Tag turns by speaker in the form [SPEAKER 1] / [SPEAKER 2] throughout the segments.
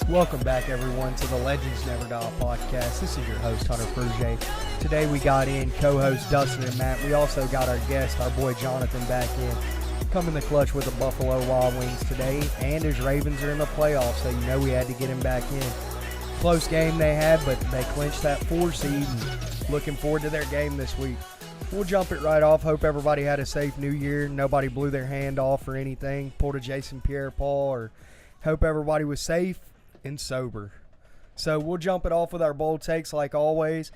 [SPEAKER 1] Welcome back, everyone, to the Legends Never Die podcast. This is your host, Hunter Purge. Today we got in co-hosts Dustin and Matt. We also got our guest, our boy Jonathan, back in. Come in the clutch with the Buffalo Wild Wings today, and his Ravens are in the playoffs, so you know we had to get him back in. Close game they had, but they clinched that 4 seed, and looking forward to their game this week. We'll jump it right off. Hope everybody had a safe new year. Nobody blew their hand off or anything, pulled a Jason Pierre-Paul, or hope everybody was safe and sober. So we'll jump it off with our bold takes like always.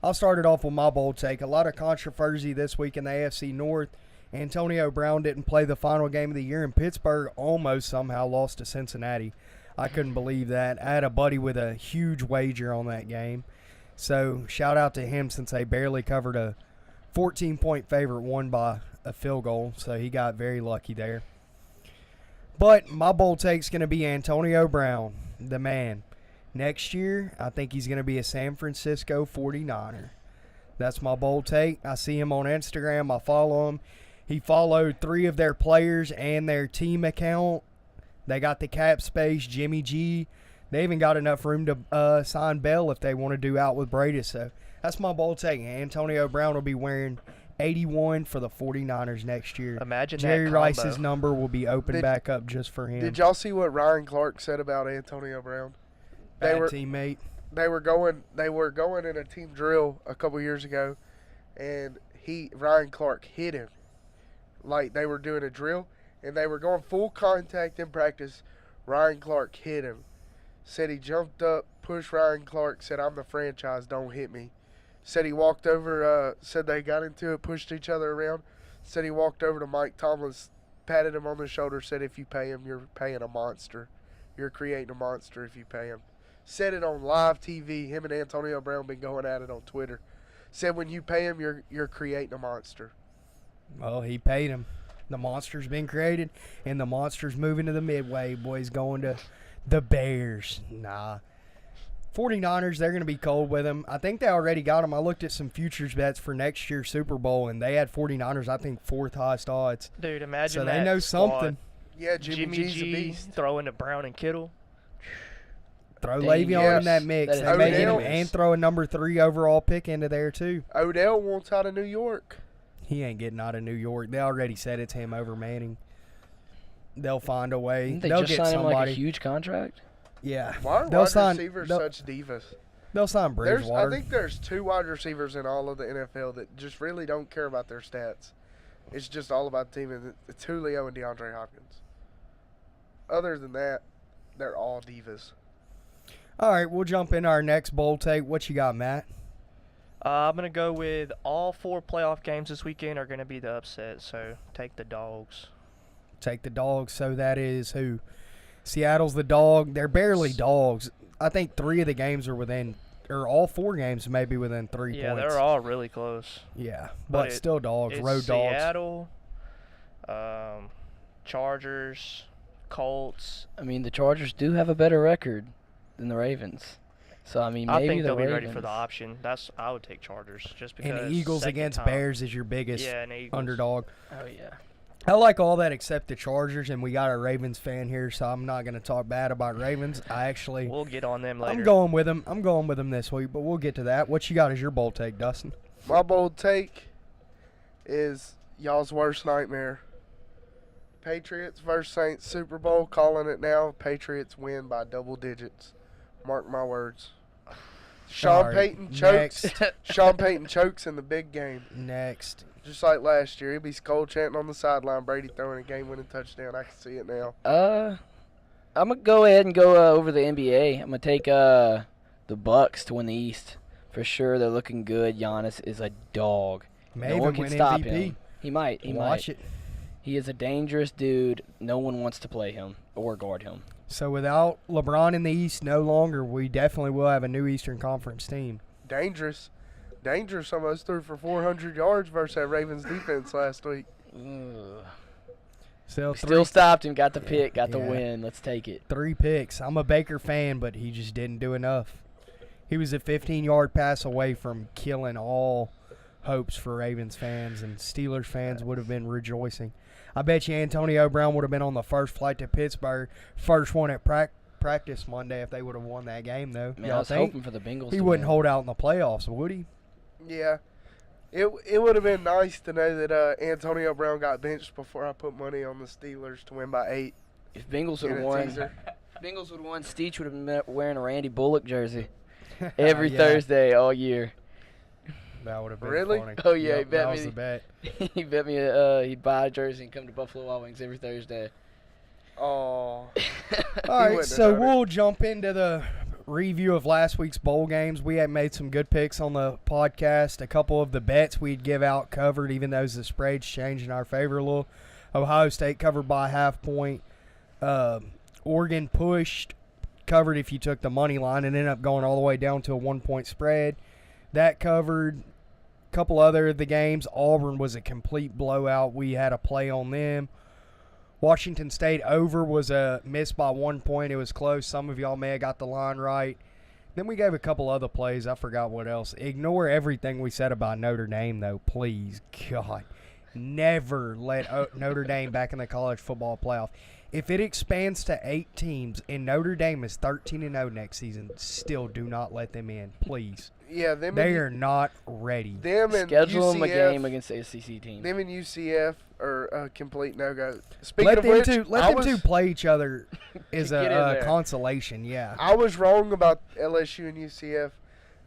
[SPEAKER 1] I'll start it off with my bold take. A lot of controversy this week in the AFC North. Antonio Brown didn't play the final game of the year, and Pittsburgh almost somehow lost to Cincinnati. I couldn't believe that. I had a buddy with a huge wager on that game. So shout out to him since they barely covered a 14-point favorite, won by a field goal. So he got very lucky there. But my bold take's going to be Antonio Brown, the man. Next year, I think he's going to be a San Francisco 49er. That's my bold take. I see him on Instagram. I follow him. He followed 3 of their players and their team account. They got the cap space, Jimmy G. They even got enough room to sign Bell if they want to do out with Brady. So that's my bold take. Antonio Brown will be wearing 81 for the 49ers next year.
[SPEAKER 2] Imagine
[SPEAKER 1] Jerry
[SPEAKER 2] that combo.
[SPEAKER 1] Rice's number will be opened back up just for him.
[SPEAKER 3] Did y'all see what Ryan Clark said about Antonio Brown?
[SPEAKER 1] Bad teammate.
[SPEAKER 3] They were going in a team drill a couple years ago, and Ryan Clark hit him. Like they were doing a drill, and they were going full contact in practice. Ryan Clark hit him. Said he jumped up, pushed Ryan Clark, said, "I'm the franchise, don't hit me." Said he walked over, said they got into it, pushed each other around. Said he walked over to Mike Tomlin, patted him on the shoulder, said, "If you pay him, you're paying a monster. You're creating a monster if you pay him." Said it on live TV. Him and Antonio Brown been going at it on Twitter. Said when you pay him, you're creating a monster.
[SPEAKER 1] Well, he paid him. The monster's been created, and the monster's moving to the Midway. Boys going to the Bears. Nah. 49ers, they're going to be cold with him. I think they already got him. I looked at some futures bets for next year's Super Bowl, and they had 49ers, I think, 4th highest odds.
[SPEAKER 2] Dude, imagine
[SPEAKER 1] so
[SPEAKER 2] that.
[SPEAKER 1] So they know something.
[SPEAKER 3] Yeah, Jimmy G's a beast.
[SPEAKER 2] Throwing to Brown and Kittle.
[SPEAKER 1] Throw Le'Veon in that mix. They may get him and throw a number 3 overall pick into there, too.
[SPEAKER 3] Odell wants out of New York.
[SPEAKER 1] He ain't getting out of New York. They already said it's him over Manning. They'll find a way.
[SPEAKER 4] Didn't they
[SPEAKER 1] They'll
[SPEAKER 4] just
[SPEAKER 1] get
[SPEAKER 4] sign
[SPEAKER 1] somebody.
[SPEAKER 4] Him like a huge contract?
[SPEAKER 1] Yeah.
[SPEAKER 3] Why are
[SPEAKER 1] they'll
[SPEAKER 3] wide
[SPEAKER 1] sign,
[SPEAKER 3] receivers
[SPEAKER 1] they'll,
[SPEAKER 3] such divas?
[SPEAKER 1] They'll sign Bridgewater.
[SPEAKER 3] I think there's 2 wide receivers in all of the NFL that just really don't care about their stats. It's just all about the team. And it's Julio and DeAndre Hopkins. Other than that, they're all divas.
[SPEAKER 1] All right, we'll jump in our next bold take. What you got, Matt?
[SPEAKER 2] I'm going to go with all 4 playoff games this weekend are going to be the upset, so take the Dogs.
[SPEAKER 1] Take the Dogs. So that is who? Seattle's the dog. They're barely dogs. I think 3 of the games are within, or all 4 games may be within 3 points.
[SPEAKER 2] Yeah, they're all really close.
[SPEAKER 1] Yeah, but still dogs, road dogs.
[SPEAKER 2] Seattle, Chargers, Colts.
[SPEAKER 4] I mean, the Chargers do have a better record than the Ravens. So, I mean, maybe
[SPEAKER 2] I think they'll
[SPEAKER 4] Ravens.
[SPEAKER 2] be ready for the option. I would take Chargers just because.
[SPEAKER 1] And the Eagles against Bears is your biggest underdog.
[SPEAKER 4] Oh, yeah.
[SPEAKER 1] I like all that except the Chargers, and we got a Ravens fan here, so I'm not going to talk bad about Ravens.
[SPEAKER 2] We'll get on them later.
[SPEAKER 1] I'm going with them. I'm going with them this week, but we'll get to that. What you got as your bold take, Dustin?
[SPEAKER 3] My bold take is y'all's worst nightmare. Patriots versus Saints Super Bowl, calling it now. Patriots win by double digits. Mark my words. Sean Payton chokes. Sean Payton chokes in the big game.
[SPEAKER 1] Next.
[SPEAKER 3] Just like last year. He'll be skull chanting on the sideline. Brady throwing a game-winning touchdown. I can see it now.
[SPEAKER 4] I'm going to go ahead and go over the NBA. I'm going to take the Bucks to win the East. For sure, they're looking good. Giannis is a dog.
[SPEAKER 1] Maybe
[SPEAKER 4] no one can
[SPEAKER 1] win
[SPEAKER 4] stop
[SPEAKER 1] MVP.
[SPEAKER 4] him. He might.
[SPEAKER 1] Watch it.
[SPEAKER 4] He is a dangerous dude. No one wants to play him or guard him.
[SPEAKER 1] So without LeBron in the East no longer, we definitely will have a new Eastern Conference team.
[SPEAKER 3] Dangerous. Almost threw for 400 yards versus that Ravens defense last week.
[SPEAKER 4] Still stopped him, got the pick, got the win. Let's take it.
[SPEAKER 1] 3 picks. I'm a Baker fan, but he just didn't do enough. He was a 15-yard pass away from killing all hopes for Ravens fans, and Steelers fans would have been rejoicing. I bet you Antonio Brown would have been on the first flight to Pittsburgh, first one at practice Monday if they would have won that game, though.
[SPEAKER 4] Man, I
[SPEAKER 1] Y'all
[SPEAKER 4] was
[SPEAKER 1] think?
[SPEAKER 4] hoping for the Bengals.
[SPEAKER 1] He
[SPEAKER 4] to
[SPEAKER 1] wouldn't
[SPEAKER 4] win.
[SPEAKER 1] hold out in the playoffs, would he?
[SPEAKER 3] Yeah. It would have been nice to know that Antonio Brown got benched before I put money on the Steelers to win by 8.
[SPEAKER 4] If Bengals would
[SPEAKER 3] in
[SPEAKER 4] have
[SPEAKER 3] a
[SPEAKER 4] won,
[SPEAKER 3] teaser.
[SPEAKER 4] Bengals would have won. Steech would have been wearing a Randy Bullock jersey every
[SPEAKER 1] Yeah,
[SPEAKER 4] Thursday all year.
[SPEAKER 1] That would have been
[SPEAKER 3] Really?
[SPEAKER 1] funny.
[SPEAKER 4] Oh, yeah, he
[SPEAKER 1] Yep,
[SPEAKER 4] bet
[SPEAKER 1] that
[SPEAKER 4] me.
[SPEAKER 1] was the bet.
[SPEAKER 4] He bet me he'd buy a jersey and come to Buffalo Wild Wings every Thursday.
[SPEAKER 3] Oh.
[SPEAKER 1] All
[SPEAKER 3] wouldn't
[SPEAKER 1] right,
[SPEAKER 3] have
[SPEAKER 1] so
[SPEAKER 3] done it.
[SPEAKER 1] we'll jump into the review of last week's bowl games. We had made some good picks on the podcast. A couple of the bets we'd give out covered, even though the spreads changed in our favor a little. Ohio State covered by a half point. Oregon pushed, covered if you took the money line, and ended up going all the way down to a 1-point spread. That covered. A couple other of the games. Auburn was a complete blowout. We had a play on them. Washington State over was a miss by 1 point. It was close. Some of y'all may have got the line right. Then we gave a couple other plays. I forgot what else. Ignore everything we said about Notre Dame, though. Please, God. Never let Notre Dame back in the college football playoff. If it expands to 8 teams and Notre Dame is 13-0 next season, still do not let them in, please.
[SPEAKER 3] Yeah, them
[SPEAKER 1] They
[SPEAKER 3] and,
[SPEAKER 1] are not ready.
[SPEAKER 3] them and
[SPEAKER 4] Schedule them a
[SPEAKER 3] UCF,
[SPEAKER 4] game against the SEC team.
[SPEAKER 3] Them and UCF are a complete no-go. Speaking
[SPEAKER 1] Let
[SPEAKER 3] of
[SPEAKER 1] them
[SPEAKER 3] which,
[SPEAKER 1] two play each other is
[SPEAKER 4] Get in
[SPEAKER 1] a
[SPEAKER 4] there.
[SPEAKER 1] consolation, yeah.
[SPEAKER 3] I was wrong about LSU and UCF.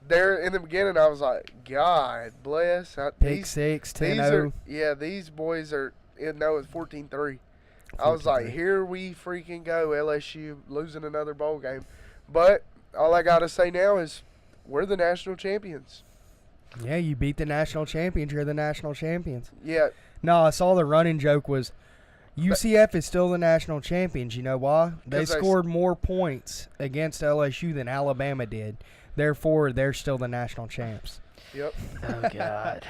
[SPEAKER 3] There in the beginning, I was like, God bless.
[SPEAKER 1] Pick 6,
[SPEAKER 3] these are
[SPEAKER 1] 10-0.
[SPEAKER 3] yeah, these boys are no, it's 14-3. I was like,
[SPEAKER 1] 14-3.
[SPEAKER 3] here we freaking go, LSU losing another bowl game. But all I gotta say now is we're the national champions.
[SPEAKER 1] Yeah, you beat the national champions. You're the national champions.
[SPEAKER 3] Yeah,
[SPEAKER 1] No, I saw the running joke was UCF is still the national champions. You know why? They
[SPEAKER 3] 'Cause they
[SPEAKER 1] scored more points against LSU than Alabama did. Therefore, they're still the national champs.
[SPEAKER 3] yep.
[SPEAKER 4] Oh, God.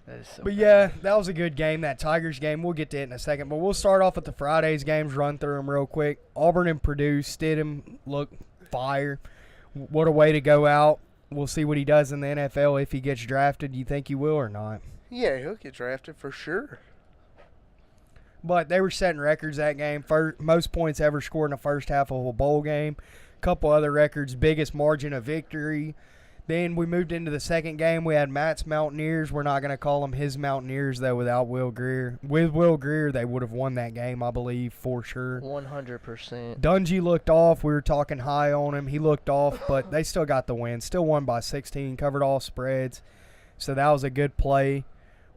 [SPEAKER 4] That is so
[SPEAKER 1] But
[SPEAKER 4] bad.
[SPEAKER 1] yeah, that was a good game, that Tigers game. We'll get to it in a second. But we'll start off with the Friday's games, run through them real quick. Auburn and Purdue, Stidham look fire. What a way to go out. We'll see what he does in the NFL if he gets drafted. You think he will or not?
[SPEAKER 3] Yeah, he'll get drafted for sure.
[SPEAKER 1] But they were setting records that game. Most points ever scored in the first half of a bowl game. Couple other records, biggest margin of victory. Then we moved into the second game. We had Matt's Mountaineers. We're not going to call them his Mountaineers, though, without Will Greer. With Will Greer, they would have won that game, I believe, for sure.
[SPEAKER 2] 100%.
[SPEAKER 1] Dungy looked off. We were talking high on him. He looked off, but they still got the win. Still won by 16, covered all spreads. So that was a good play.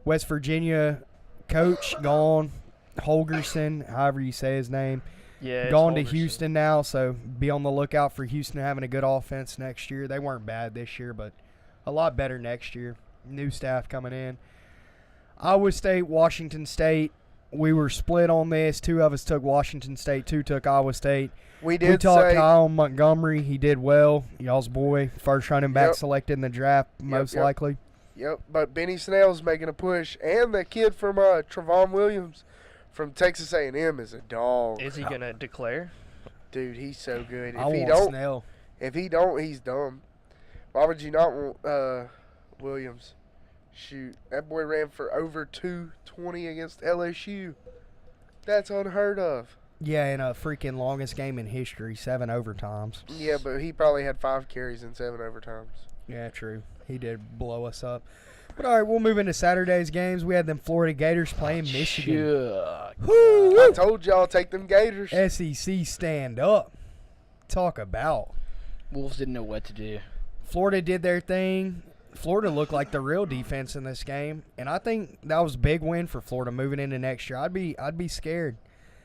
[SPEAKER 1] West Virginia coach gone. Holgerson, however you say his name.
[SPEAKER 2] Yeah, it's
[SPEAKER 1] Gone to
[SPEAKER 2] Holgerson.
[SPEAKER 1] Houston now, so be on the lookout for Houston having a good offense next year. They weren't bad this year, but a lot better next year. New staff coming in. Iowa State, Washington State. We were split on this. 2 of us took Washington State, 2 took Iowa State.
[SPEAKER 3] We
[SPEAKER 1] We
[SPEAKER 3] did
[SPEAKER 1] talked
[SPEAKER 3] say
[SPEAKER 1] Kyle Montgomery. He did well. Y'all's boy, first running back
[SPEAKER 3] Yep.
[SPEAKER 1] selected in the draft, most
[SPEAKER 3] yep.
[SPEAKER 1] likely.
[SPEAKER 3] Yep, but Benny Snell's making a push, and the kid from Trevon Williams from Texas A&M is a dog.
[SPEAKER 2] Is he going to declare?
[SPEAKER 3] Dude, he's so good.
[SPEAKER 1] I
[SPEAKER 3] If he
[SPEAKER 1] want
[SPEAKER 3] don't,
[SPEAKER 1] Snell.
[SPEAKER 3] he's dumb. Why would you not want Williams? Shoot, that boy ran for over 220 against LSU. That's unheard of.
[SPEAKER 1] Yeah, in a freaking longest game in history, 7 overtimes.
[SPEAKER 3] Yeah, but he probably had 5 carries in 7 overtimes.
[SPEAKER 1] Yeah, true. He did blow us up. But all right, we'll move into Saturday's games. We had them Florida Gators playing Michigan.
[SPEAKER 4] Chuck.
[SPEAKER 3] I told y'all take them Gators.
[SPEAKER 1] SEC stand up. Talk about.
[SPEAKER 4] Wolves didn't know what to do.
[SPEAKER 1] Florida did their thing. Florida looked like the real defense in this game, and I think that was a big win for Florida moving into next year. I'd be scared.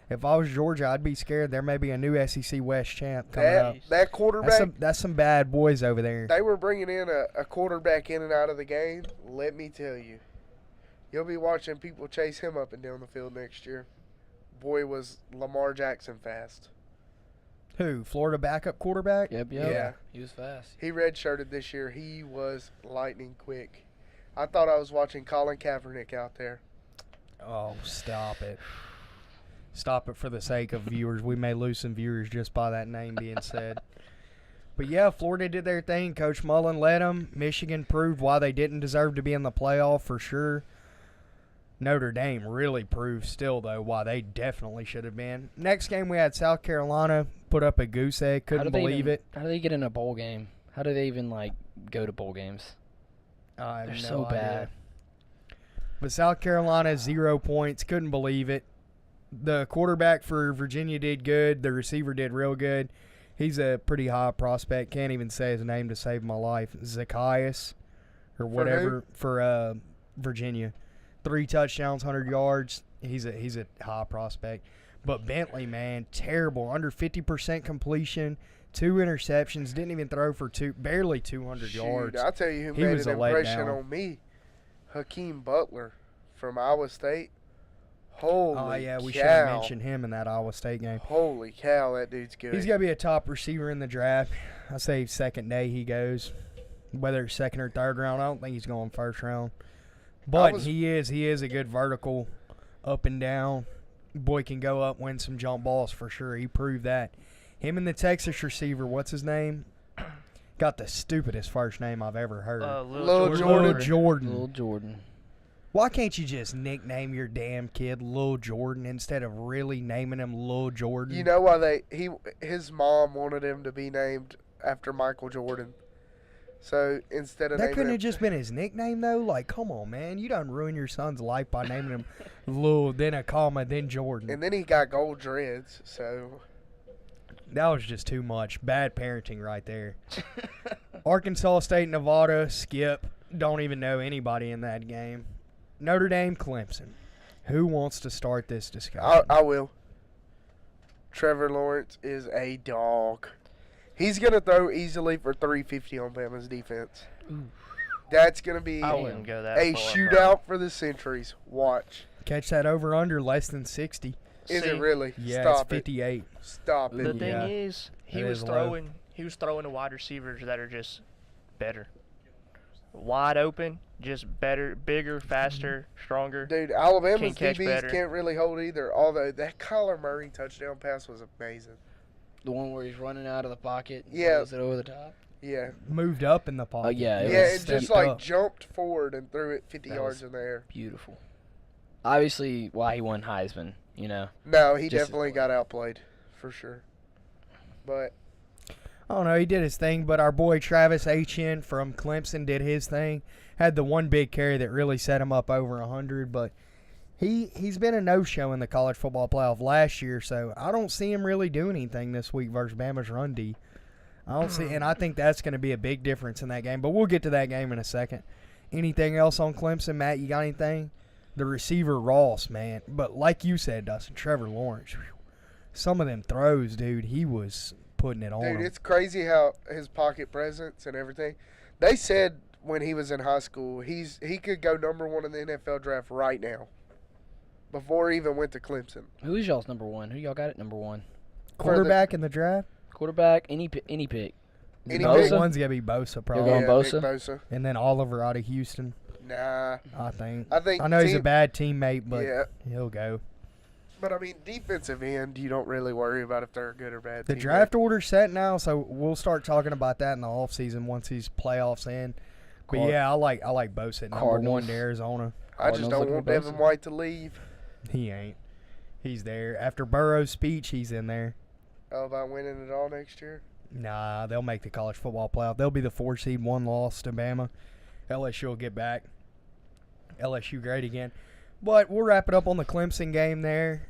[SPEAKER 1] If I was Georgia, I'd be scared. There may be a new SEC West champ coming up.
[SPEAKER 3] That quarterback,
[SPEAKER 1] That's some bad boys over there.
[SPEAKER 3] they were bringing in a quarterback in and out of the game. Let me tell you, you'll be watching people chase him up and down the field next year. Boy, was Lamar Jackson fast.
[SPEAKER 1] Who? Florida backup quarterback?
[SPEAKER 4] Yep.
[SPEAKER 3] Yeah.
[SPEAKER 4] He was fast.
[SPEAKER 3] He redshirted this year. He was lightning quick. I thought I was watching Colin Kaepernick out there.
[SPEAKER 1] Oh, stop it. Stop it for the sake of viewers. We may lose some viewers just by that name being said. But, yeah, Florida did their thing. Coach Mullen led them. Michigan proved why they didn't deserve to be in the playoff for sure. Notre Dame really proved still, though, why they definitely should have been. Next game, we had South Carolina Put up a goose egg.
[SPEAKER 4] How do
[SPEAKER 1] Couldn't
[SPEAKER 4] they
[SPEAKER 1] believe
[SPEAKER 4] even-
[SPEAKER 1] it.
[SPEAKER 4] How do they get in a bowl game? How do they even go to bowl games?
[SPEAKER 1] I have
[SPEAKER 4] They're
[SPEAKER 1] no
[SPEAKER 4] so
[SPEAKER 1] idea.
[SPEAKER 4] bad.
[SPEAKER 1] But South Carolina, 0 points. Couldn't believe it. The quarterback for Virginia did good. The receiver did real good. He's a pretty high prospect. Can't even say his name to save my life. Zacchaeus or whatever for Virginia. 3 touchdowns, 100 yards. He's a high prospect. But Bentley, man, terrible. Under 50% completion. 2 interceptions. Didn't even throw for barely 200 yards.
[SPEAKER 3] I'll tell you who
[SPEAKER 1] He
[SPEAKER 3] made
[SPEAKER 1] was
[SPEAKER 3] an
[SPEAKER 1] a
[SPEAKER 3] impression
[SPEAKER 1] letdown.
[SPEAKER 3] on me. Hakeem Butler from Iowa State. Holy
[SPEAKER 1] Oh, yeah, we
[SPEAKER 3] cow.
[SPEAKER 1] should have mentioned him in that Iowa State game.
[SPEAKER 3] Holy cow, that dude's good.
[SPEAKER 1] He's got to be a top receiver in the draft. I say second day he goes. Whether it's second or third round, I don't think he's going first round. But he is a good vertical, up and down. Boy can go up, win some jump balls for sure. He proved that. Him and the Texas receiver, what's his name? Got the stupidest first name I've ever heard.
[SPEAKER 3] Lil
[SPEAKER 1] Jordan.
[SPEAKER 4] Lil Jordan.
[SPEAKER 1] Why can't you just nickname your damn kid Lil Jordan instead of really naming him Lil Jordan?
[SPEAKER 3] You know why his mom wanted him to be named after Michael Jordan. So instead of
[SPEAKER 1] that
[SPEAKER 3] naming
[SPEAKER 1] couldn't
[SPEAKER 3] him,
[SPEAKER 1] have just been his nickname though. Like, come on, man, you done ruin your son's life by naming him Lil, then a comma, then Jordan.
[SPEAKER 3] and then he got gold dreads. So
[SPEAKER 1] That was just too much. Bad parenting right there. Arkansas State, Nevada, skip. Don't even know anybody in that game. Notre Dame, Clemson. Who wants to start this discussion?
[SPEAKER 3] I will. Trevor Lawrence is a dog. He's gonna throw easily for 350 on Bama's defense.
[SPEAKER 4] Ooh.
[SPEAKER 3] That's gonna be
[SPEAKER 2] I wouldn't go that
[SPEAKER 3] a
[SPEAKER 2] far,
[SPEAKER 3] shootout for the centuries. Watch.
[SPEAKER 1] Catch that over under less than 60.
[SPEAKER 3] Is
[SPEAKER 2] See,
[SPEAKER 3] it really?
[SPEAKER 1] Yeah,
[SPEAKER 3] Stop
[SPEAKER 1] it's 58.
[SPEAKER 3] it. Stop
[SPEAKER 2] The
[SPEAKER 3] it.
[SPEAKER 2] thing
[SPEAKER 1] Yeah.
[SPEAKER 2] is, he
[SPEAKER 1] It
[SPEAKER 2] was
[SPEAKER 1] is low.
[SPEAKER 2] throwing to wide receivers that are just better, wide open, just better, bigger, faster, stronger.
[SPEAKER 3] Dude, Alabama's
[SPEAKER 2] Can't catch
[SPEAKER 3] DBs
[SPEAKER 2] better.
[SPEAKER 3] can't really hold either. Although that Kyler Murray touchdown pass was amazing.
[SPEAKER 4] The one where he's running out of the pocket. And
[SPEAKER 3] Yeah.
[SPEAKER 4] throws it over the top.
[SPEAKER 3] Yeah.
[SPEAKER 1] Moved up in the pocket.
[SPEAKER 4] Oh, yeah, it
[SPEAKER 3] Yeah,
[SPEAKER 4] was
[SPEAKER 3] it just
[SPEAKER 1] stepped
[SPEAKER 3] like
[SPEAKER 1] up.
[SPEAKER 3] jumped forward and threw it 50
[SPEAKER 4] That
[SPEAKER 3] yards
[SPEAKER 4] was-
[SPEAKER 3] in the air.
[SPEAKER 4] Beautiful. Obviously, why he won Heisman, you know.
[SPEAKER 3] No, he
[SPEAKER 4] Just as
[SPEAKER 3] definitely
[SPEAKER 4] well.
[SPEAKER 3] got outplayed for sure. But
[SPEAKER 1] I don't know. He did his thing, but our boy Travis Etienne from Clemson did his thing. Had the one big carry that really set him up over 100, but he's been a no-show in the college football playoff last year, so I don't see him really doing anything this week versus Bama's run D. I don't see, and I think that's going to be a big difference in that game. But we'll get to that game in a second. Anything else on Clemson, Matt? You got anything? The receiver Ross, man. But like you said, Dustin, Trevor Lawrence, whew, some of them throws, dude, he was putting it on
[SPEAKER 3] dude,
[SPEAKER 1] him.
[SPEAKER 3] it's crazy how his pocket presence and everything. They said when he was in high school, he could go #1 in the NFL draft right now. Before he even went to Clemson.
[SPEAKER 4] Who is y'all's number one? Who y'all got at number one?
[SPEAKER 1] Quarterback in the draft?
[SPEAKER 4] Quarterback, any pick.
[SPEAKER 3] Any
[SPEAKER 1] Bosa?
[SPEAKER 3] pick?
[SPEAKER 1] One's going to be Bosa, probably.
[SPEAKER 4] going
[SPEAKER 3] yeah,
[SPEAKER 4] Bosa?
[SPEAKER 3] Nick Bosa.
[SPEAKER 1] And then Oliver out of Houston,
[SPEAKER 3] Nah.
[SPEAKER 1] I think.
[SPEAKER 3] I
[SPEAKER 1] know he's a
[SPEAKER 3] team-
[SPEAKER 1] bad teammate, but
[SPEAKER 3] yeah.
[SPEAKER 1] he'll go.
[SPEAKER 3] But I mean, defensive end, you don't really worry about if they're a good or bad
[SPEAKER 1] The
[SPEAKER 3] team.
[SPEAKER 1] draft order's set now, so we'll start talking about that in the offseason once these playoffs in. But
[SPEAKER 4] Card-
[SPEAKER 1] yeah, I like Bosa at number
[SPEAKER 4] Cardinals.
[SPEAKER 1] 1 to Arizona.
[SPEAKER 3] I just
[SPEAKER 4] Cardinals
[SPEAKER 3] don't
[SPEAKER 4] looking
[SPEAKER 3] want
[SPEAKER 4] for
[SPEAKER 3] Devin
[SPEAKER 4] Bosa.
[SPEAKER 3] White to leave.
[SPEAKER 1] He ain't. He's there. After Burrow's speech, he's in there.
[SPEAKER 3] Oh, about winning it all next year?
[SPEAKER 1] Nah, they'll make the college football playoff. They'll be the 4 seed, 1 loss to Bama. LSU will get back. LSU great again. But we'll wrap it up on the Clemson game there.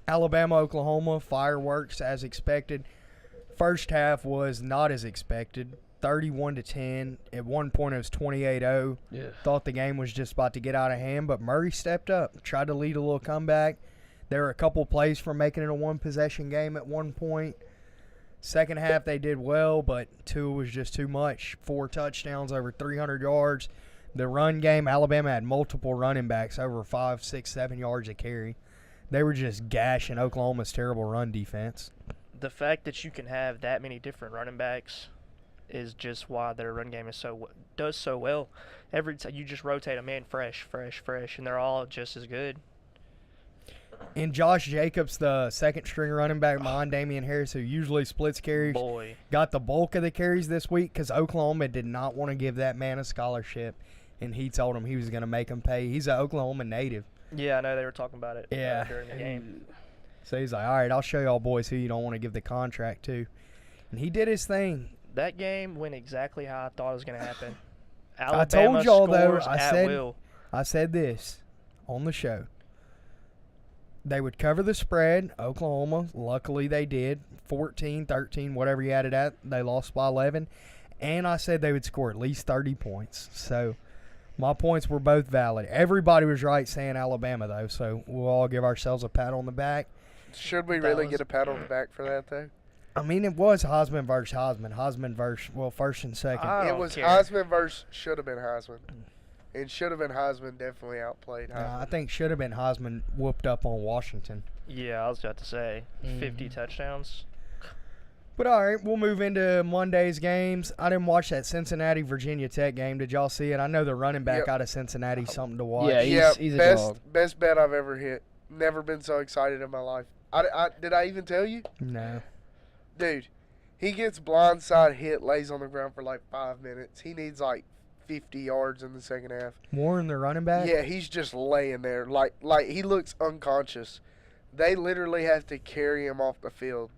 [SPEAKER 1] Alabama, Oklahoma, fireworks as expected. First half was not as expected. 31-10. At one point it was 28-0.
[SPEAKER 4] Yeah.
[SPEAKER 1] Thought the game was just about to get out of hand, but Murray stepped up, tried to lead a little comeback. There were a couple plays from making it a one-possession game at one point. Second half they did well, but 2 was just too much. 4 touchdowns, over 300 yards. The run game, Alabama had multiple running backs, over 5, 6, 7 yards a carry. They were just gashing Oklahoma's terrible run defense.
[SPEAKER 2] The fact that you can have that many different running backs is just why their run game does so well. Every time you just rotate them in fresh, and they're all just as good.
[SPEAKER 1] And Josh Jacobs, the second-string running back behind Damian Harris, who usually splits carries,
[SPEAKER 2] Boy,
[SPEAKER 1] got the bulk of the carries this week because Oklahoma did not want to give that man a scholarship, and he told him he was going to make him pay. He's an Oklahoma native.
[SPEAKER 2] yeah, I know they were talking about it
[SPEAKER 1] Yeah.
[SPEAKER 2] during the game.
[SPEAKER 1] So he's like, all right, I'll show y'all boys who you don't want to give the contract to. And he did his thing.
[SPEAKER 2] That game went exactly how I thought it was going to happen.
[SPEAKER 1] I told y'all, though,
[SPEAKER 2] will.
[SPEAKER 1] I said this on the show. They would cover the spread, Oklahoma. Luckily, they did. 14, 13, whatever you added at. They lost by 11. And I said they would score at least 30 points. So my points were both valid. Everybody was right saying Alabama, though. So we'll all give ourselves a pat on the back.
[SPEAKER 3] Should we really get a pat on the back for that, though?
[SPEAKER 1] I mean, it was Heisman versus Heisman. Heisman versus, well, first and second.
[SPEAKER 3] It was Heisman versus should have been Heisman. And should have been Heisman definitely outplayed Heisman.
[SPEAKER 1] I think should have been Heisman whooped up on Washington.
[SPEAKER 2] Yeah, I was about to say 50 touchdowns.
[SPEAKER 1] But all right, we'll move into Monday's games. I didn't watch that Cincinnati-Virginia Tech game. Did y'all see it? I know the running back out of Cincinnati something to watch.
[SPEAKER 4] Yeah, he's a dog.
[SPEAKER 3] Best bet I've ever hit. Never been so excited in my life. Did I even tell you?
[SPEAKER 1] No.
[SPEAKER 3] Dude, he gets blindside hit, lays on the ground for like 5 minutes. He needs like 50 yards in the second half.
[SPEAKER 1] Warren, the running back?
[SPEAKER 3] Yeah, he's just laying there. Like he looks unconscious. They literally have to carry him off the field.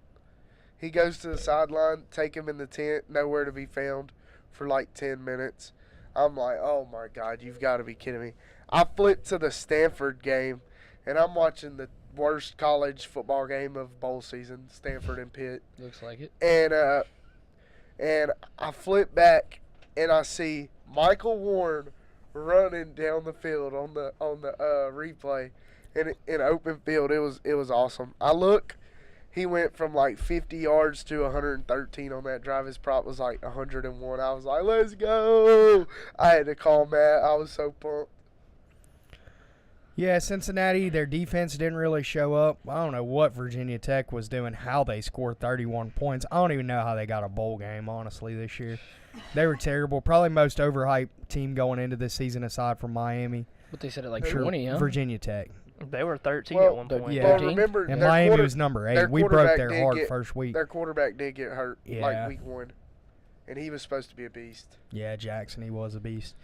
[SPEAKER 3] He goes to the sideline, take him in the tent, nowhere to be found for like 10 minutes. I'm like, oh my God, you've got to be kidding me. I flipped to the Stanford game, and I'm watching the worst college football game of bowl season, Stanford and Pitt.
[SPEAKER 4] Looks like it.
[SPEAKER 3] And I flip back, and I see Michael Warren running down the field on the replay in open field. It was awesome. I look, he went from like 50 yards to 113 on that drive. His prop was like 101. I was like, let's go. I had to call Matt. I was so pumped.
[SPEAKER 1] Yeah, Cincinnati, their defense didn't really show up. I don't know what Virginia Tech was doing, how they scored 31 points. I don't even know how they got a bowl game, honestly, this year. They were terrible. Probably most overhyped team going into this season aside from Miami.
[SPEAKER 4] But they said it like 20, huh?
[SPEAKER 1] Virginia Tech.
[SPEAKER 2] They were 13 at one point.
[SPEAKER 1] Yeah.
[SPEAKER 3] Well, remember,
[SPEAKER 1] and Miami was number 8. We broke their heart first week.
[SPEAKER 3] Their quarterback did get hurt like week 1. And he was supposed to be a beast.
[SPEAKER 1] Yeah, Jackson, he was a beast.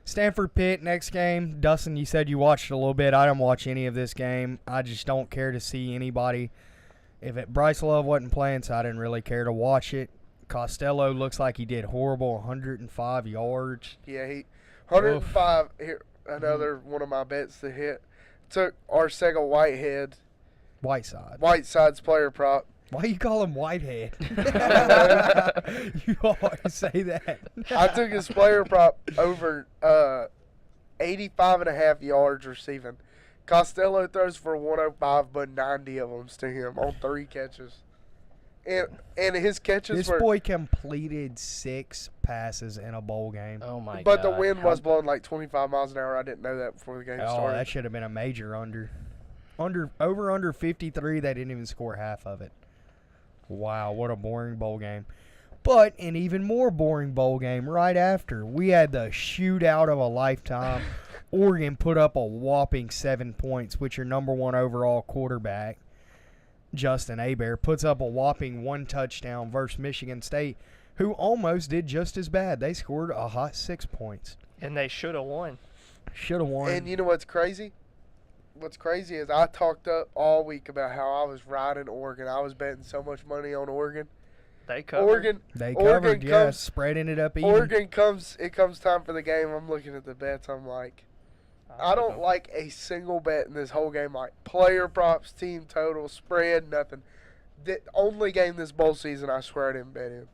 [SPEAKER 1] Stanford Pitt, next game. Dustin, you said you watched it a little bit. I didn't watch any of this game. I just don't care to see anybody. Bryce Love wasn't playing, so I didn't really care to watch it. Costello looks like he did horrible, 105 yards.
[SPEAKER 3] Yeah, 105. Here, another one of my bets to hit. Took Arcega Whiteside's player prop.
[SPEAKER 1] Why you call him Whitehead? You always say that.
[SPEAKER 3] I took his player prop over 85.5 yards receiving. Costello throws for 105, but 90 of them to him on 3 catches. And his catches
[SPEAKER 1] This boy completed 6 passes in a bowl game.
[SPEAKER 4] Oh, my God.
[SPEAKER 3] But the wind was blowing like 25 miles an hour. I didn't know that before the game started.
[SPEAKER 1] Oh, that should have been a major under. Over 53, they didn't even score half of it. Wow, what a boring bowl game. But an even more boring bowl game right after. We had the shootout of a lifetime. Oregon put up a whopping 7 points, which your number 1 overall quarterback, Justin Hebert, puts up a whopping 1 touchdown versus Michigan State, who almost did just as bad. They scored a hot 6 points.
[SPEAKER 2] And they should have won.
[SPEAKER 1] Should have won.
[SPEAKER 3] And you know what's crazy? What's crazy is I talked up all week about how I was riding Oregon. I was betting so much money on Oregon.
[SPEAKER 2] They covered.
[SPEAKER 1] Spreading it up even.
[SPEAKER 3] It comes time for the game. I'm looking at the bets. I'm like, I don't like a single bet in this whole game. Like player props, team total, spread, nothing. The only game this bowl season I swear I didn't bet in.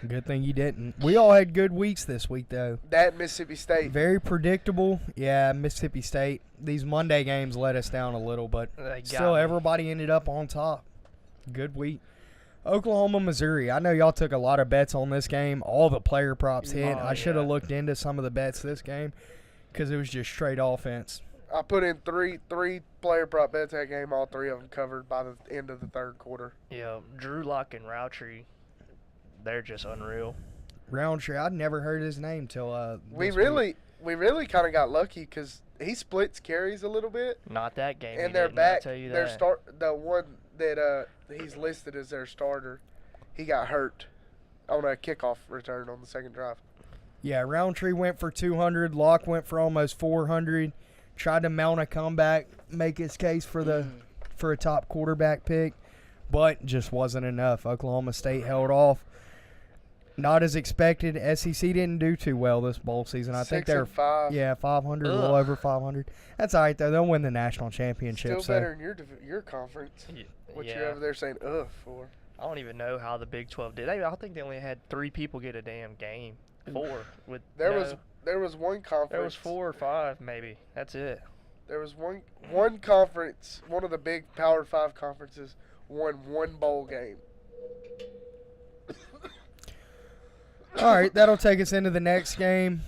[SPEAKER 1] Good thing you didn't. We all had good weeks this week, though.
[SPEAKER 3] That Mississippi State.
[SPEAKER 1] Very predictable. Yeah, Mississippi State. These Monday games let us down a little, but still everybody ended up on top. Good week. Oklahoma, Missouri. I know y'all took a lot of bets on this game. All the player props hit. I should have looked into some of the bets this game because it was just straight offense.
[SPEAKER 3] I put in three player prop bets that game. All 3 of them covered by the end of the 3rd quarter.
[SPEAKER 2] Yeah, Drew Lock and Roundtree. They're just unreal.
[SPEAKER 1] Roundtree, I'd never heard his name till
[SPEAKER 3] we really kind of got lucky because he splits carries a little bit.
[SPEAKER 2] Not that game.
[SPEAKER 3] And they're back.
[SPEAKER 2] I'll tell you
[SPEAKER 3] their
[SPEAKER 2] that.
[SPEAKER 3] The one that he's listed as their starter, he got hurt on a kickoff return on the 2nd drive.
[SPEAKER 1] Yeah, Roundtree went for 200. Locke went for almost 400. Tried to mount a comeback, make his case for the for a top quarterback pick, but just wasn't enough. Oklahoma State held off. Not as expected. SEC didn't do too well this bowl season. I think they're
[SPEAKER 3] 6-5.
[SPEAKER 1] 500, a little over 500. That's all right though. They'll win the national championship.
[SPEAKER 3] Still better in your conference. What
[SPEAKER 2] Yeah.
[SPEAKER 3] you're over there saying for?
[SPEAKER 2] I don't even know how the Big 12 did. I think they only had 3 people get a damn game. 4 with
[SPEAKER 3] There was one conference.
[SPEAKER 2] There was 4 or 5 maybe. That's it.
[SPEAKER 3] There was one conference, one of the big Power 5 conferences, won one bowl game.
[SPEAKER 1] All right, that'll take us into the next game.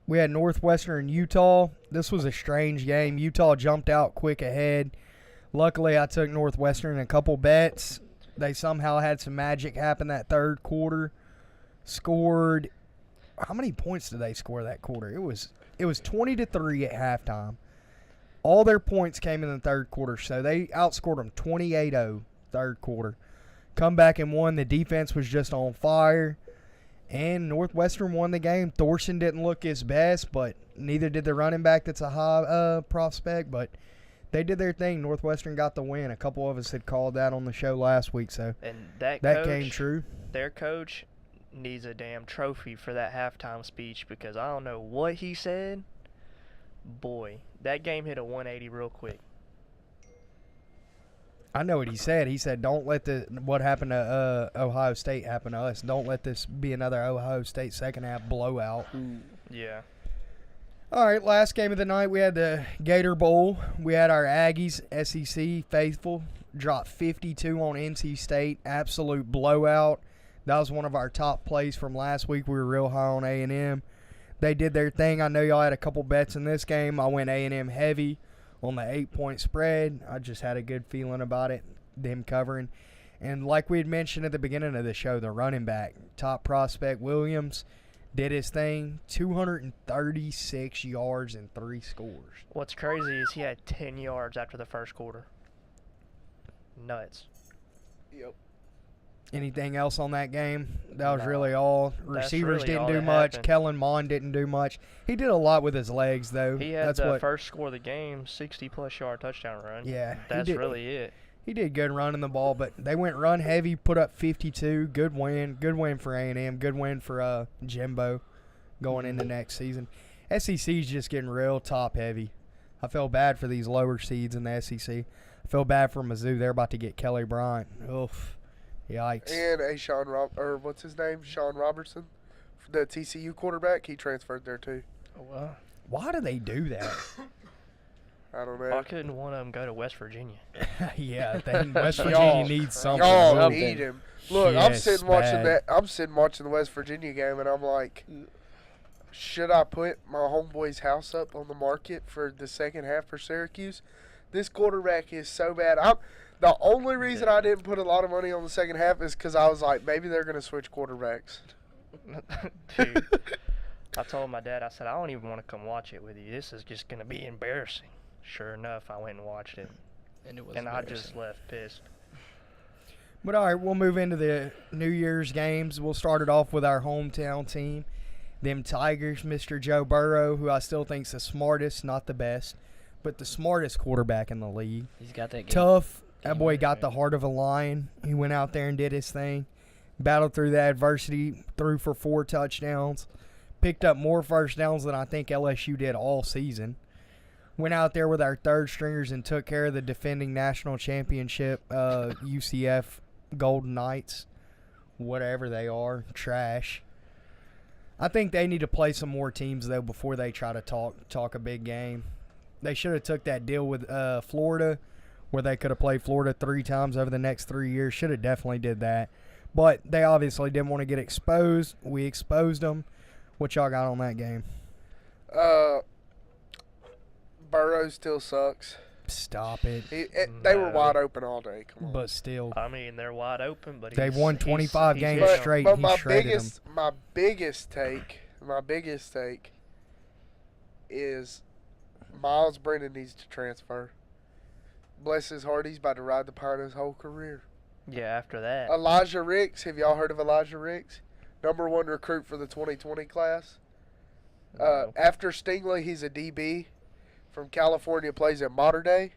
[SPEAKER 1] We had Northwestern and Utah. This was a strange game. Utah jumped out quick ahead. Luckily, I took Northwestern in a couple bets. They somehow had some magic happen that third quarter. Scored. How many points did they score that quarter? It was 20-3 at halftime. All their points came in the third quarter, so they outscored them 28-0 third quarter. Come back and won. The defense was just on fire. And Northwestern won the game. Thorson didn't look his best, but neither did the running back that's a high prospect. But they did their thing. Northwestern got the win. A couple of us had called that on the show last week, so
[SPEAKER 2] And that
[SPEAKER 1] came true.
[SPEAKER 2] Their coach needs a damn trophy for that halftime speech because I don't know what he said. Boy, that game hit a 180 real quick.
[SPEAKER 1] I know what he said. He said, "Don't let what happened to Ohio State happen to us. Don't let this be another Ohio State second half blowout."
[SPEAKER 2] Yeah.
[SPEAKER 1] All right, last game of the night, we had the Gator Bowl. We had our Aggies, SEC faithful, drop 52 on NC State. Absolute blowout. That was one of our top plays from last week. We were real high on A&M. They did their thing. I know y'all had a couple bets in this game. I went A&M heavy on the 8-point spread. I just had a good feeling about it, them covering. And like we had mentioned at the beginning of the show, the running back, top prospect Williams, did his thing, 236 yards and 3 scores.
[SPEAKER 2] What's crazy is he had 10 yards after the first quarter. Nuts.
[SPEAKER 3] Yep.
[SPEAKER 1] Anything else on that game? That was
[SPEAKER 2] No.
[SPEAKER 1] really all.
[SPEAKER 2] That's
[SPEAKER 1] Receivers
[SPEAKER 2] really
[SPEAKER 1] didn't
[SPEAKER 2] all
[SPEAKER 1] do
[SPEAKER 2] that
[SPEAKER 1] much.
[SPEAKER 2] happened.
[SPEAKER 1] Kellen Mond didn't do much. He did a lot with his legs, though.
[SPEAKER 2] He had
[SPEAKER 1] That's
[SPEAKER 2] the
[SPEAKER 1] what.
[SPEAKER 2] first score of the game, 60-plus yard touchdown run.
[SPEAKER 1] Yeah, he
[SPEAKER 2] That's
[SPEAKER 1] did.
[SPEAKER 2] really it.
[SPEAKER 1] He did good running the ball, but they went run heavy, put up 52. Good win. Good win for A&M. Good win for Jimbo going into next season. SEC's just getting real top heavy. I feel bad for these lower seeds in the SEC. I feel bad for Mizzou. They're about to get Kelly Bryant. Oof. Yikes.
[SPEAKER 3] And what's his name? Sean Robertson, the TCU quarterback. He transferred there too.
[SPEAKER 2] Oh, wow.
[SPEAKER 1] Why do they do that?
[SPEAKER 3] I don't know.
[SPEAKER 2] Why couldn't one of them go to West Virginia?
[SPEAKER 1] Yeah, West Virginia
[SPEAKER 3] Y'all-
[SPEAKER 1] needs something.
[SPEAKER 3] Y'all
[SPEAKER 4] Something.
[SPEAKER 3] need him. Look, I'm
[SPEAKER 1] Yes,
[SPEAKER 3] sitting watching
[SPEAKER 1] bad.
[SPEAKER 3] I'm sitting watching the West Virginia game, and I'm like, should I put my homeboy's house up on the market for the second half for Syracuse? This quarterback is so bad. The only reason I didn't put a lot of money on the second half is because I was like, maybe they're going to switch quarterbacks.
[SPEAKER 2] Dude, I told my dad, I said, I don't even want to come watch it with you. This is just going to be embarrassing. Sure enough, I went and watched it,
[SPEAKER 4] And it was
[SPEAKER 2] and I
[SPEAKER 4] embarrassing.
[SPEAKER 2] just left pissed.
[SPEAKER 1] But all right, we'll move into the New Year's games. We'll start it off with our hometown team, them Tigers, Mr. Joe Burrow, who I still think's the smartest, not the best, but the smartest quarterback in the league.
[SPEAKER 4] He's got that game.
[SPEAKER 1] Tough. That
[SPEAKER 4] Game
[SPEAKER 1] boy got the
[SPEAKER 4] management.
[SPEAKER 1] heart of a lion. He went out there and did his thing. Battled through the adversity, threw for 4 touchdowns. Picked up more first downs than I think LSU did all season. Went out there with our third stringers and took care of the defending national championship UCF Golden Knights. Whatever they are. Trash. I think they need to play some more teams, though, before they try to talk a big game. They should have took that deal with Florida, where they could have played Florida 3 times over the next 3 years. Should have definitely did that. But they obviously didn't want to get exposed. We exposed them. What y'all got on that game?
[SPEAKER 3] Burrow still sucks.
[SPEAKER 1] Stop it.
[SPEAKER 3] They were
[SPEAKER 2] No.
[SPEAKER 3] wide open all day. Come on.
[SPEAKER 1] But still,
[SPEAKER 2] I mean, they're wide open, but
[SPEAKER 1] They've
[SPEAKER 2] he's-
[SPEAKER 1] won
[SPEAKER 2] he's-
[SPEAKER 1] 25
[SPEAKER 2] he's
[SPEAKER 1] games
[SPEAKER 2] getting
[SPEAKER 3] but,
[SPEAKER 2] them.
[SPEAKER 1] straight.
[SPEAKER 3] but
[SPEAKER 1] He
[SPEAKER 3] my
[SPEAKER 1] shredded
[SPEAKER 3] biggest take is Miles Brennan needs to transfer. Bless his heart, he's about to ride the pine his whole career.
[SPEAKER 2] Yeah, after that.
[SPEAKER 3] Elijah Ricks, have y'all heard of Elijah Ricks? Number 1 recruit for the 2020 class.
[SPEAKER 2] No.
[SPEAKER 3] After Stingley, he's a DB from California, plays at Mater Dei.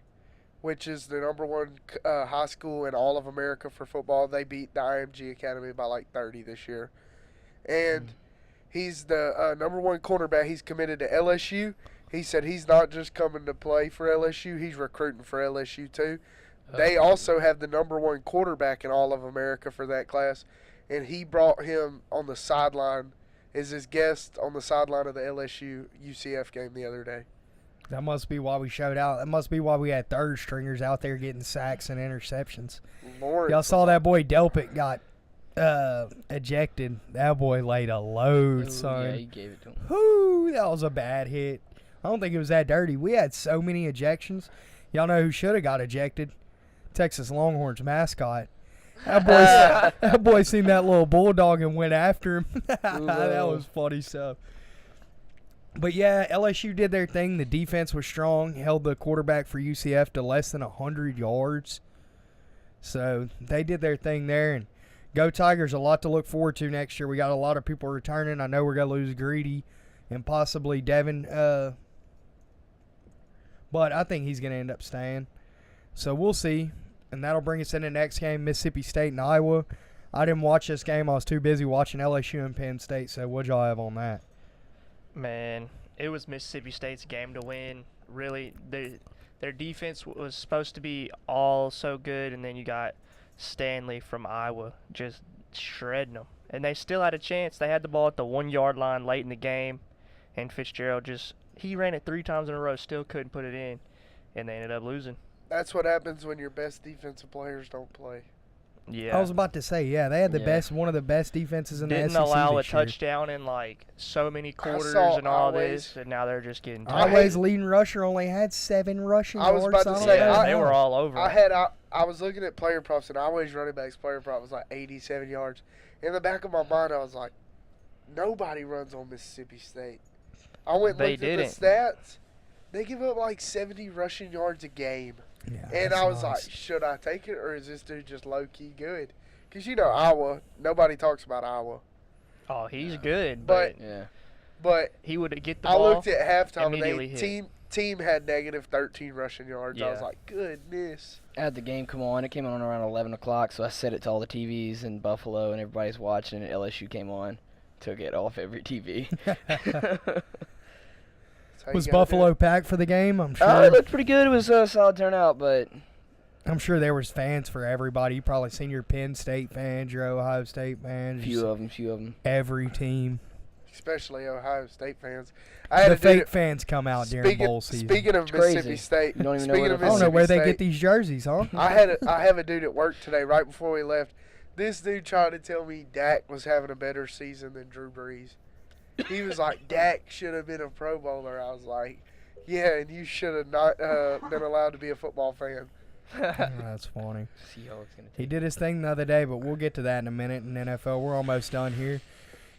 [SPEAKER 3] which is the number one high school in all of America for football. They beat the IMG Academy by like 30 this year. And he's the number one cornerback. He's committed to LSU. He said he's not just coming to play for LSU. He's recruiting for LSU too. They also have the number one quarterback in all of America for that class. And he brought him on the sideline as his guest on the sideline of the LSU UCF game the other day.
[SPEAKER 1] That must be why we showed out. That must be why we had third stringers out there getting sacks and interceptions.
[SPEAKER 3] Lord.
[SPEAKER 1] Y'all saw that boy Delpit got ejected. That boy laid a load, son.
[SPEAKER 4] Yeah, he gave it to him.
[SPEAKER 1] Whoo, that was a bad hit. I don't think it was that dirty. We had so many ejections. Y'all know who should have got ejected? Texas Longhorns mascot. That boy seen that little bulldog and went after him. That was funny stuff. But yeah, LSU did their thing. The defense was strong, held the quarterback for UCF to less than 100 yards. So they did their thing there. And go Tigers, a lot to look forward to next year. We got a lot of people returning. I know we're going to lose Greedy and possibly Devin. But I think he's going to end up staying. So we'll see. And that'll bring us in the next game, Mississippi State and Iowa. I didn't watch this game. I was too busy watching LSU and Penn State. So what'd y'all have on that?
[SPEAKER 2] Man, it was Mississippi State's game to win. Really, their defense was supposed to be all so good, and then you got Stanley from Iowa just shredding them. And they still had a chance. They had the ball at the 1 yard line late in the game, and Fitzgerald he ran it 3 times in a row, still couldn't put it in, and they ended up losing.
[SPEAKER 3] That's what happens when your best defensive players don't play.
[SPEAKER 2] Yeah.
[SPEAKER 1] I was about to say, yeah, they had one of the best defenses in the SEC
[SPEAKER 2] Didn't allow a
[SPEAKER 1] this year.
[SPEAKER 2] touchdown in like so many quarters
[SPEAKER 3] saw
[SPEAKER 2] and all
[SPEAKER 3] Always-
[SPEAKER 2] this, and now they're just getting
[SPEAKER 1] Always leading rusher only had 7 rushing
[SPEAKER 3] I was
[SPEAKER 1] yards.
[SPEAKER 3] about to
[SPEAKER 1] don't
[SPEAKER 3] say,
[SPEAKER 1] know
[SPEAKER 2] they
[SPEAKER 1] how.
[SPEAKER 2] were all over.
[SPEAKER 3] I was looking at player props, and Always running backs player prop was like 87 yards. In the back of my mind, I was like, nobody runs on Mississippi State. I went and looked at the stats. They give up like 70 rushing yards a game.
[SPEAKER 1] Yeah,
[SPEAKER 3] And
[SPEAKER 1] that's
[SPEAKER 3] I was
[SPEAKER 1] nice.
[SPEAKER 3] like, should I take it, or is this dude just low-key good? Because, Iowa, nobody talks about Iowa.
[SPEAKER 2] Oh, he's good,
[SPEAKER 3] But- But
[SPEAKER 2] he would get the
[SPEAKER 3] I
[SPEAKER 2] ball.
[SPEAKER 3] looked at halftime, and
[SPEAKER 2] immediately
[SPEAKER 3] they
[SPEAKER 2] hit.
[SPEAKER 3] team had negative 13 rushing yards. I was
[SPEAKER 2] Yeah.
[SPEAKER 3] like, goodness.
[SPEAKER 4] I had the game come on. It came on around 11 o'clock, so I set it to all the TVs in Buffalo, and everybody's watching, and LSU came on. Took it off every TV.
[SPEAKER 3] That's how you
[SPEAKER 1] Was
[SPEAKER 3] gotta do
[SPEAKER 1] Buffalo
[SPEAKER 3] it.
[SPEAKER 1] packed for the game? I'm sure.
[SPEAKER 4] It looked pretty good. It was a solid turnout, but
[SPEAKER 1] I'm sure there was fans for everybody. You probably seen your Penn State fans, your Ohio State fans.
[SPEAKER 4] few of them.
[SPEAKER 1] Every team.
[SPEAKER 3] Especially Ohio State fans.
[SPEAKER 1] The fake fans come out during bowl season.
[SPEAKER 3] Speaking of
[SPEAKER 4] It's crazy.
[SPEAKER 3] Mississippi State,
[SPEAKER 4] You don't even know
[SPEAKER 3] speaking
[SPEAKER 4] where
[SPEAKER 3] of
[SPEAKER 4] they're
[SPEAKER 1] I don't know
[SPEAKER 3] Mississippi
[SPEAKER 1] where they
[SPEAKER 3] State,
[SPEAKER 1] get these jerseys, huh?
[SPEAKER 3] I have a dude at work today, right before we left. This dude tried to tell me Dak was having a better season than Drew Brees. He was like, Dak should have been a Pro Bowler. I was like, yeah, and you should have not been allowed to be a football fan.
[SPEAKER 1] That's funny.
[SPEAKER 4] see how it's gonna
[SPEAKER 1] He
[SPEAKER 4] take.
[SPEAKER 1] did his thing the other day, but we'll get to that in a minute in NFL. We're almost done here.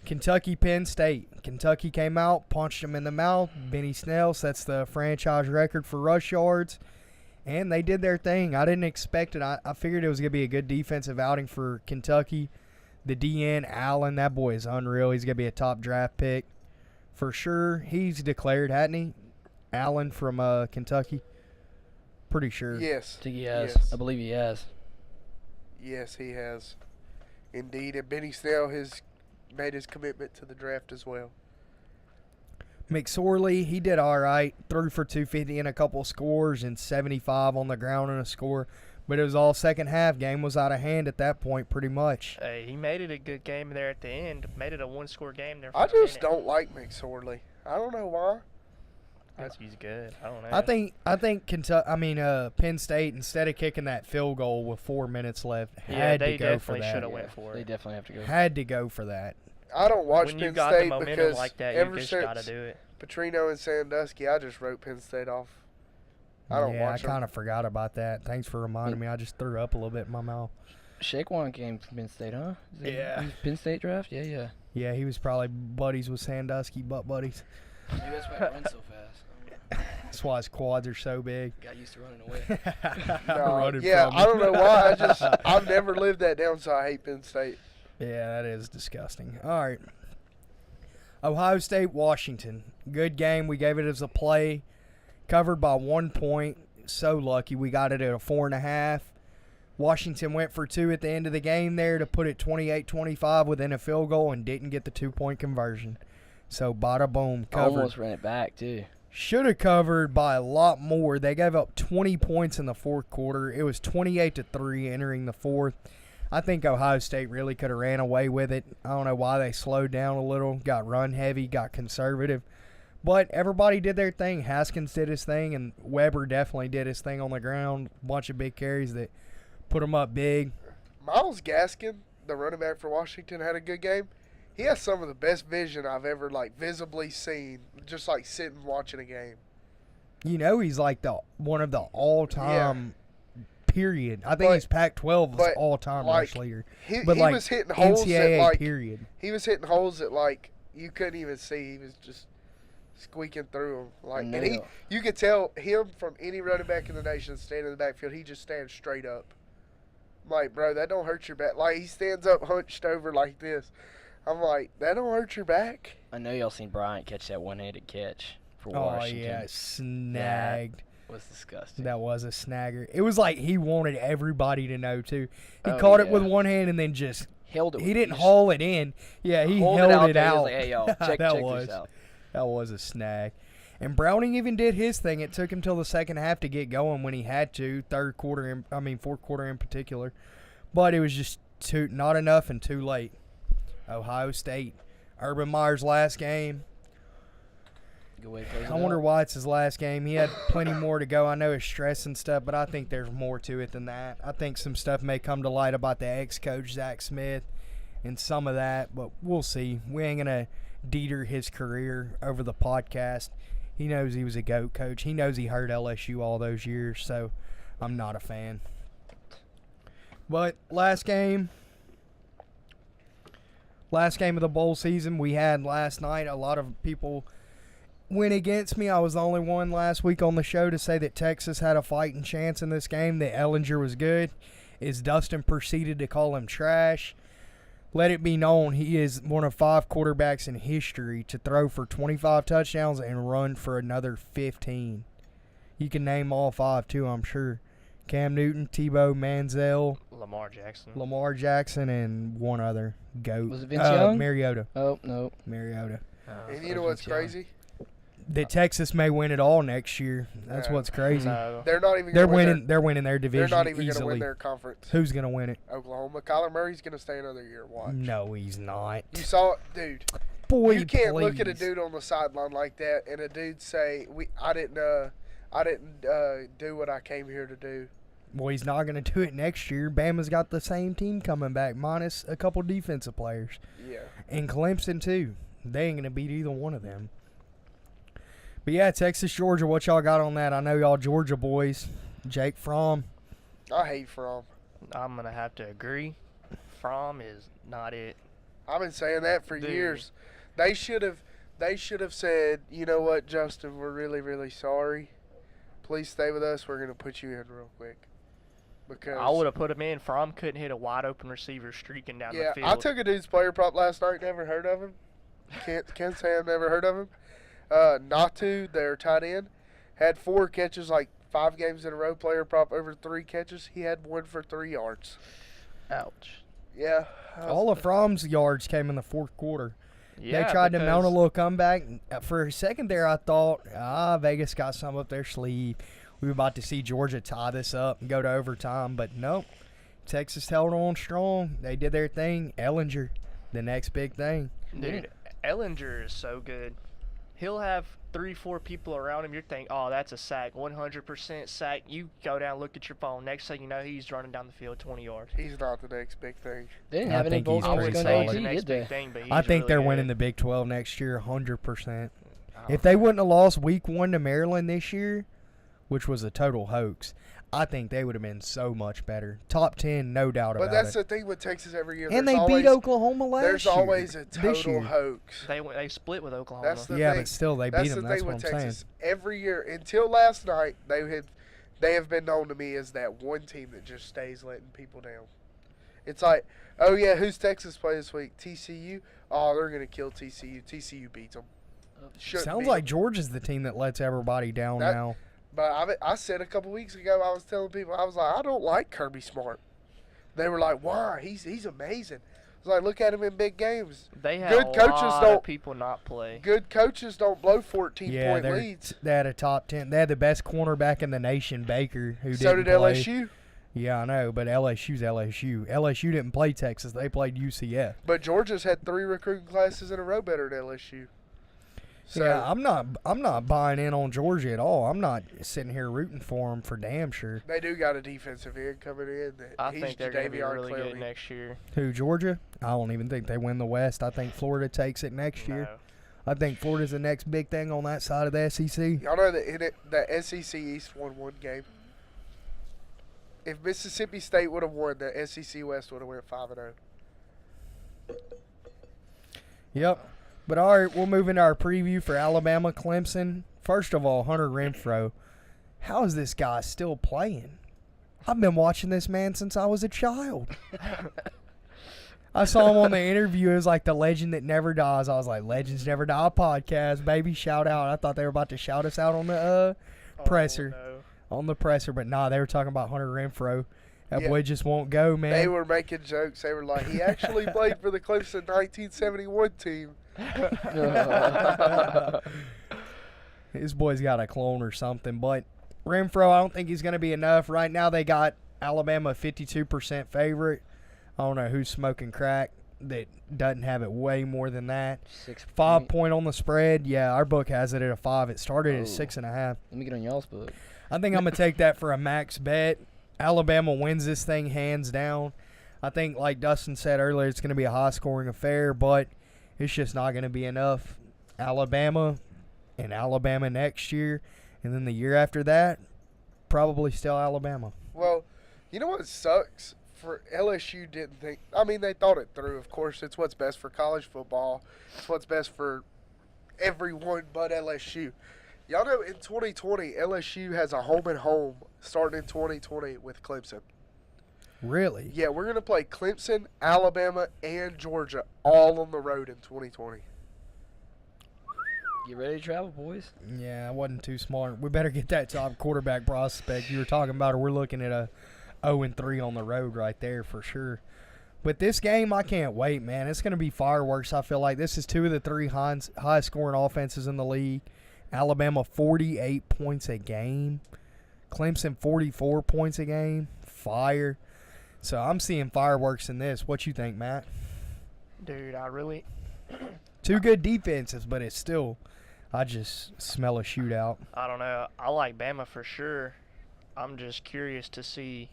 [SPEAKER 1] Kentucky, Penn State. Kentucky came out, punched him in the mouth. Benny Snell sets the franchise record for rush yards, and they did their thing. I didn't expect it. I figured it was going to be a good defensive outing for Kentucky. The DN, Allen, that boy is unreal. He's going to be a top draft pick for sure. He's declared, hadn't he? Allen from Kentucky. Pretty sure.
[SPEAKER 3] Yes.
[SPEAKER 4] I think he has.
[SPEAKER 3] Yes.
[SPEAKER 4] I believe he has.
[SPEAKER 3] Yes, he has. Indeed. And Benny Snell has made his commitment to the draft as well.
[SPEAKER 1] McSorley, he did all right. Threw for 250 and a couple scores and 75 on the ground and a score. But it was all second half. Game was out of hand at that point pretty much.
[SPEAKER 2] Hey, he made it a good game there at the end. Made it a 1-score game there. For
[SPEAKER 3] I
[SPEAKER 2] a
[SPEAKER 3] just
[SPEAKER 2] minute.
[SPEAKER 3] don't like McSorley. I don't know why.
[SPEAKER 2] He's good. I don't know.
[SPEAKER 1] I think Penn State, instead of kicking that field goal with 4 minutes left, had
[SPEAKER 2] they
[SPEAKER 1] to go for
[SPEAKER 2] definitely should
[SPEAKER 1] that.
[SPEAKER 2] have went for
[SPEAKER 4] They
[SPEAKER 2] it.
[SPEAKER 4] definitely have to go.
[SPEAKER 1] Had to go for that.
[SPEAKER 3] I don't watch
[SPEAKER 2] When
[SPEAKER 3] Penn
[SPEAKER 2] you got the
[SPEAKER 3] State
[SPEAKER 2] momentum
[SPEAKER 3] because
[SPEAKER 2] like that,
[SPEAKER 3] ever
[SPEAKER 2] you just
[SPEAKER 3] since
[SPEAKER 2] got to do it.
[SPEAKER 3] Petrino and Sandusky, I just wrote Penn State off. I don't watch
[SPEAKER 1] I kind of forgot about that. Thanks for reminding me. I just threw up a little bit in my mouth.
[SPEAKER 4] Shaquan came from Penn State, huh?
[SPEAKER 1] Yeah.
[SPEAKER 4] Penn State draft? Yeah.
[SPEAKER 1] Yeah, he was probably buddies with Sandusky, butt buddies.
[SPEAKER 4] Maybe that's why he runs so fast.
[SPEAKER 1] That's why his quads are so big.
[SPEAKER 4] Got used to running away.
[SPEAKER 3] No,
[SPEAKER 1] Running
[SPEAKER 3] yeah,
[SPEAKER 1] from
[SPEAKER 3] I don't know why.
[SPEAKER 1] him.
[SPEAKER 3] I've never lived that down, so I hate Penn State.
[SPEAKER 1] Yeah, that is disgusting. All right. Ohio State, Washington. Good game. We gave it as a play. Covered by 1 point. so lucky. We got it at a 4.5. Washington went for 2 at the end of the game there to put it 28-25 within a field goal and didn't get the 2-point conversion. So, bada boom, covered.
[SPEAKER 4] Almost ran it back, too.
[SPEAKER 1] Should have covered by a lot more. They gave up 20 points in the fourth quarter. It was 28-3 entering the fourth. I think Ohio State really could have ran away with it. I don't know why they slowed down a little, got run heavy, got conservative. But everybody did their thing. Haskins did his thing, and Weber definitely did his thing on the ground. Bunch of big carries that put him up big.
[SPEAKER 3] Miles Gaskin, the running back for Washington, had a good game. He has some of the best vision I've ever, visibly seen, just, sitting watching a game.
[SPEAKER 1] You know he's one of the all-time, period. I think he's Pac-12 all-time rush leader.
[SPEAKER 3] He was hitting holes
[SPEAKER 1] NCAA
[SPEAKER 3] at,
[SPEAKER 1] period.
[SPEAKER 3] He was hitting holes that, you couldn't even see. He was just squeaking through them. And you could tell him from any running back in the nation standing in the backfield, he just stands straight up. I'm like, bro, that don't hurt your back. He stands up hunched over like this. I'm like, that don't hurt your back?
[SPEAKER 4] I know y'all seen Bryant catch that one-handed catch for Washington.
[SPEAKER 1] Oh, yeah, snagged.
[SPEAKER 4] That was disgusting.
[SPEAKER 1] That was a snagger. It was like he wanted everybody to know, too. He caught it with one hand and then just
[SPEAKER 4] held it.
[SPEAKER 1] He didn't haul it in. Yeah, he held it out.
[SPEAKER 4] Like, hey, y'all, check this out.
[SPEAKER 1] That was a snag. And Browning even did his thing. It took him till the second half to get going when he had to, fourth quarter in particular. But it was just not enough and too late. Ohio State. Urban Meyer's last game. I wonder why it's his last game. He had plenty more to go. I know it's stress and stuff, but I think there's more to it than that. I think some stuff may come to light about the ex-coach, Zach Smith, and some of that, but we'll see. We ain't going to Dieter his career over the podcast. He knows he was a GOAT coach. He knows he hurt LSU all those years, so I'm not a fan. But last game of the bowl season we had last night. A lot of people went against me. I was the only one last week on the show to say that Texas had a fighting chance in this game, that Ellinger was good. As Dustin proceeded to call him trash. Let it be known he is one of 5 quarterbacks in history to throw for 25 touchdowns and run for another 15. You can name all 5 too, I'm sure. Cam Newton, Tebow, Manziel, Lamar Jackson, and one other GOAT.
[SPEAKER 4] Was it Vince Young?
[SPEAKER 1] Mariota.
[SPEAKER 4] Oh, no.
[SPEAKER 1] Mariota.
[SPEAKER 3] And you know what's crazy?
[SPEAKER 1] That Texas may win it all next year. That's what's crazy.
[SPEAKER 2] No.
[SPEAKER 3] They're not even.
[SPEAKER 1] They're winning their division.
[SPEAKER 3] They're not even
[SPEAKER 1] going to
[SPEAKER 3] win their conference.
[SPEAKER 1] Who's going to win it?
[SPEAKER 3] Oklahoma. Kyler Murray's going to stay another year. Watch.
[SPEAKER 1] No, he's not.
[SPEAKER 3] You saw it, dude.
[SPEAKER 1] Boy,
[SPEAKER 3] you can't
[SPEAKER 1] please.
[SPEAKER 3] look at a dude on the sideline like that and a dude say, I didn't do what I came here to do."
[SPEAKER 1] Well, he's not going to do it next year. Bama's got the same team coming back, minus a couple defensive players.
[SPEAKER 3] Yeah.
[SPEAKER 1] And Clemson, too. They ain't going to beat either one of them. But, yeah, Texas, Georgia, what y'all got on that? I know y'all Georgia boys. Jake Fromm.
[SPEAKER 3] I hate Fromm.
[SPEAKER 2] I'm going to have to agree. Fromm is not it.
[SPEAKER 3] I've been saying that for years. They should have said, you know what, Justin, we're really, really sorry. Please stay with us. We're going to put you in real quick. Because
[SPEAKER 2] I would have put him in. Fromm couldn't hit a wide open receiver streaking down the field.
[SPEAKER 3] I took a dude's player prop last night. Never heard of him. Can't say I've never heard of him. Natu, their tight end, had 4 catches, 5 games in a row. Player prop over 3 catches. He had 1 for 3 yards.
[SPEAKER 2] Ouch.
[SPEAKER 3] Yeah.
[SPEAKER 1] All of Fromm's yards came in the fourth quarter.
[SPEAKER 2] Yeah,
[SPEAKER 1] they tried to mount a little comeback. For a second there, I thought, Vegas got some up their sleeve. We were about to see Georgia tie this up and go to overtime, but nope. Texas held on strong. They did their thing. Ellinger, the next big thing.
[SPEAKER 2] Dude, Ellinger is so good. He'll have 3-4 people around him. You're thinking, oh, that's a sack, 100% sack. You go down, look at your phone. Next thing you know, he's running down the field 20 yards.
[SPEAKER 3] He's not the next big thing.
[SPEAKER 4] They didn't have any bowl
[SPEAKER 1] he's
[SPEAKER 2] I
[SPEAKER 4] games
[SPEAKER 2] wouldn't
[SPEAKER 1] pretty
[SPEAKER 2] say he's
[SPEAKER 1] solid.
[SPEAKER 2] the
[SPEAKER 4] AG,
[SPEAKER 2] next
[SPEAKER 4] did they?
[SPEAKER 2] big thing, but he's
[SPEAKER 1] I think
[SPEAKER 2] really
[SPEAKER 1] they're
[SPEAKER 2] good.
[SPEAKER 1] winning the Big 12 next year 100%. If they wouldn't have lost week 1 to Maryland this year, which was a total hoax, I think they would have been so much better. Top 10, no doubt about it.
[SPEAKER 3] But that's the thing with Texas every year.
[SPEAKER 1] And they beat Oklahoma last year.
[SPEAKER 3] There's always a total hoax.
[SPEAKER 2] They split with Oklahoma.
[SPEAKER 3] That's the
[SPEAKER 1] yeah,
[SPEAKER 3] thing.
[SPEAKER 1] but still, they beat
[SPEAKER 3] That's
[SPEAKER 1] them.
[SPEAKER 3] the
[SPEAKER 1] That's
[SPEAKER 3] thing
[SPEAKER 1] what
[SPEAKER 3] with
[SPEAKER 1] I'm saying.
[SPEAKER 3] Texas. Every year, until last night, they have been known to me as that one team that just stays letting people down. It's like, oh yeah, who's Texas play this week? TCU? Oh, they're going to kill TCU. TCU beats them.
[SPEAKER 1] Sounds like Georgia's the team that lets everybody down now.
[SPEAKER 3] But I said a couple weeks ago, I was telling people, I was like, I don't like Kirby Smart. They were like, why? He's amazing. I was like, look at him in big games.
[SPEAKER 2] They had
[SPEAKER 3] Good
[SPEAKER 2] a
[SPEAKER 3] coaches
[SPEAKER 2] lot
[SPEAKER 3] don't-
[SPEAKER 2] of people not play.
[SPEAKER 3] Good coaches don't blow 14-point
[SPEAKER 1] Yeah,
[SPEAKER 3] leads.
[SPEAKER 1] they had a top 10. They had the best cornerback in the nation, Baker, who
[SPEAKER 3] So
[SPEAKER 1] didn't
[SPEAKER 3] did
[SPEAKER 1] play.
[SPEAKER 3] LSU.
[SPEAKER 1] Yeah, I know, but LSU's LSU. LSU didn't play Texas. They played UCF.
[SPEAKER 3] But Georgia's had 3 recruiting classes in a row better than LSU. So,
[SPEAKER 1] Yeah, I'm not buying in on Georgia at all. I'm not sitting here rooting for them for damn sure.
[SPEAKER 3] they do got a defensive end coming in.
[SPEAKER 2] I
[SPEAKER 3] He's
[SPEAKER 2] think they're going to be
[SPEAKER 3] Jadavion
[SPEAKER 2] really good
[SPEAKER 3] Clowney.
[SPEAKER 2] next year.
[SPEAKER 1] Who, Georgia? I don't even think they win the West. I think Florida takes it next year.
[SPEAKER 2] No.
[SPEAKER 1] I think Florida's the next big thing on that side of the SEC.
[SPEAKER 3] Y'all know that the SEC East won one game. If Mississippi State would have won, the SEC West would have went 5-0.
[SPEAKER 1] Yep. But all right, we'll move into our preview for Alabama Clemson. First of all, Hunter Renfrow. How is this guy still playing? I've been watching this man since I was a child. I saw him on the interview. It was like the legend that never dies. I was like, Legends Never Die podcast, baby. Shout out. I thought they were about to shout us out on the presser.
[SPEAKER 2] Oh,
[SPEAKER 1] On the presser, but nah, they were talking about Hunter Renfrow. That
[SPEAKER 3] Yeah.
[SPEAKER 1] boy just won't go, man.
[SPEAKER 3] They were making jokes. They were like, he actually played for the Clemson 1971 team.
[SPEAKER 1] His boy's got a clone or something. But Renfrow, I don't think he's going to be enough. Right now, they got Alabama 52% favorite. I don't know who's smoking crack that doesn't have it way more than that.
[SPEAKER 4] 6
[SPEAKER 1] 5 point on the spread. Yeah, our book has it at a 5. It started at
[SPEAKER 4] Oh.
[SPEAKER 1] 6.5.
[SPEAKER 4] Let me get on y'all's book.
[SPEAKER 1] I think I'm going to take that for a max bet. Alabama wins this thing hands down. I think, like Dustin said earlier, it's going to be a high-scoring affair, but it's just not going to be enough. Alabama and Alabama next year, and then the year after that, probably still Alabama.
[SPEAKER 3] Well, you know what sucks? For LSU didn't think. I mean, they thought it through. Of course, it's what's best for college football. It's what's best for everyone but LSU. Y'all know in 2020, LSU has a home and home starting in 2020 with Clemson.
[SPEAKER 1] Really?
[SPEAKER 3] Yeah, we're going to play Clemson, Alabama, and Georgia all on the road in 2020.
[SPEAKER 4] Get ready to travel, boys.
[SPEAKER 1] Yeah, I wasn't too smart. We better get that top quarterback prospect you were talking about, or we're looking at a 0-3 on the road right there for sure. But this game, I can't wait, man. It's going to be fireworks. I feel like this is 2 of the 3 high-scoring offenses in the league. Alabama, 48 points a game. Clemson, 44 points a game. Fire. So I'm seeing fireworks in this. What you think, Matt?
[SPEAKER 2] Dude, I really...
[SPEAKER 1] 2 good defenses, but it's still, I just smell a shootout.
[SPEAKER 2] I don't know. I like Bama for sure. I'm just curious to see,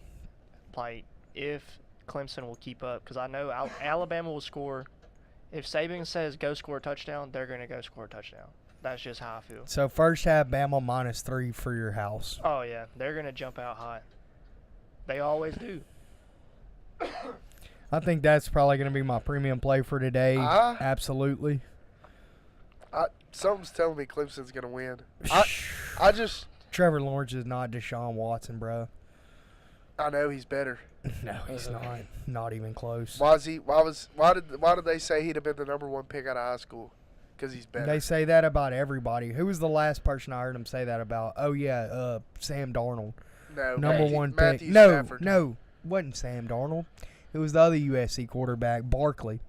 [SPEAKER 2] like, if Clemson will keep up. Because I know Alabama will score. If Saban says go score a touchdown, they're going to go score a touchdown. That's just how I feel.
[SPEAKER 1] So first half, Bama -3 for your house.
[SPEAKER 2] Oh, yeah. They're going to jump out high. They always do.
[SPEAKER 1] I think that's probably going to be my premium play for today. Absolutely.
[SPEAKER 3] Something's telling me Clemson's going to win. I just...
[SPEAKER 1] Trevor Lawrence is not Deshaun Watson, bro.
[SPEAKER 3] I know he's better.
[SPEAKER 1] No, he's not. Not even close.
[SPEAKER 3] Why did they say he'd have been the number 1 pick out of high school? Because he's better.
[SPEAKER 1] They say that about everybody. Who was the last person I heard them say that about? Oh, yeah, Sam Darnold.
[SPEAKER 3] No,
[SPEAKER 1] Number
[SPEAKER 3] Matthew-
[SPEAKER 1] 1 pick.
[SPEAKER 3] Matthew
[SPEAKER 1] No,
[SPEAKER 3] Stafford.
[SPEAKER 1] no, wasn't Sam Darnold. It was the other USC quarterback, Barkley.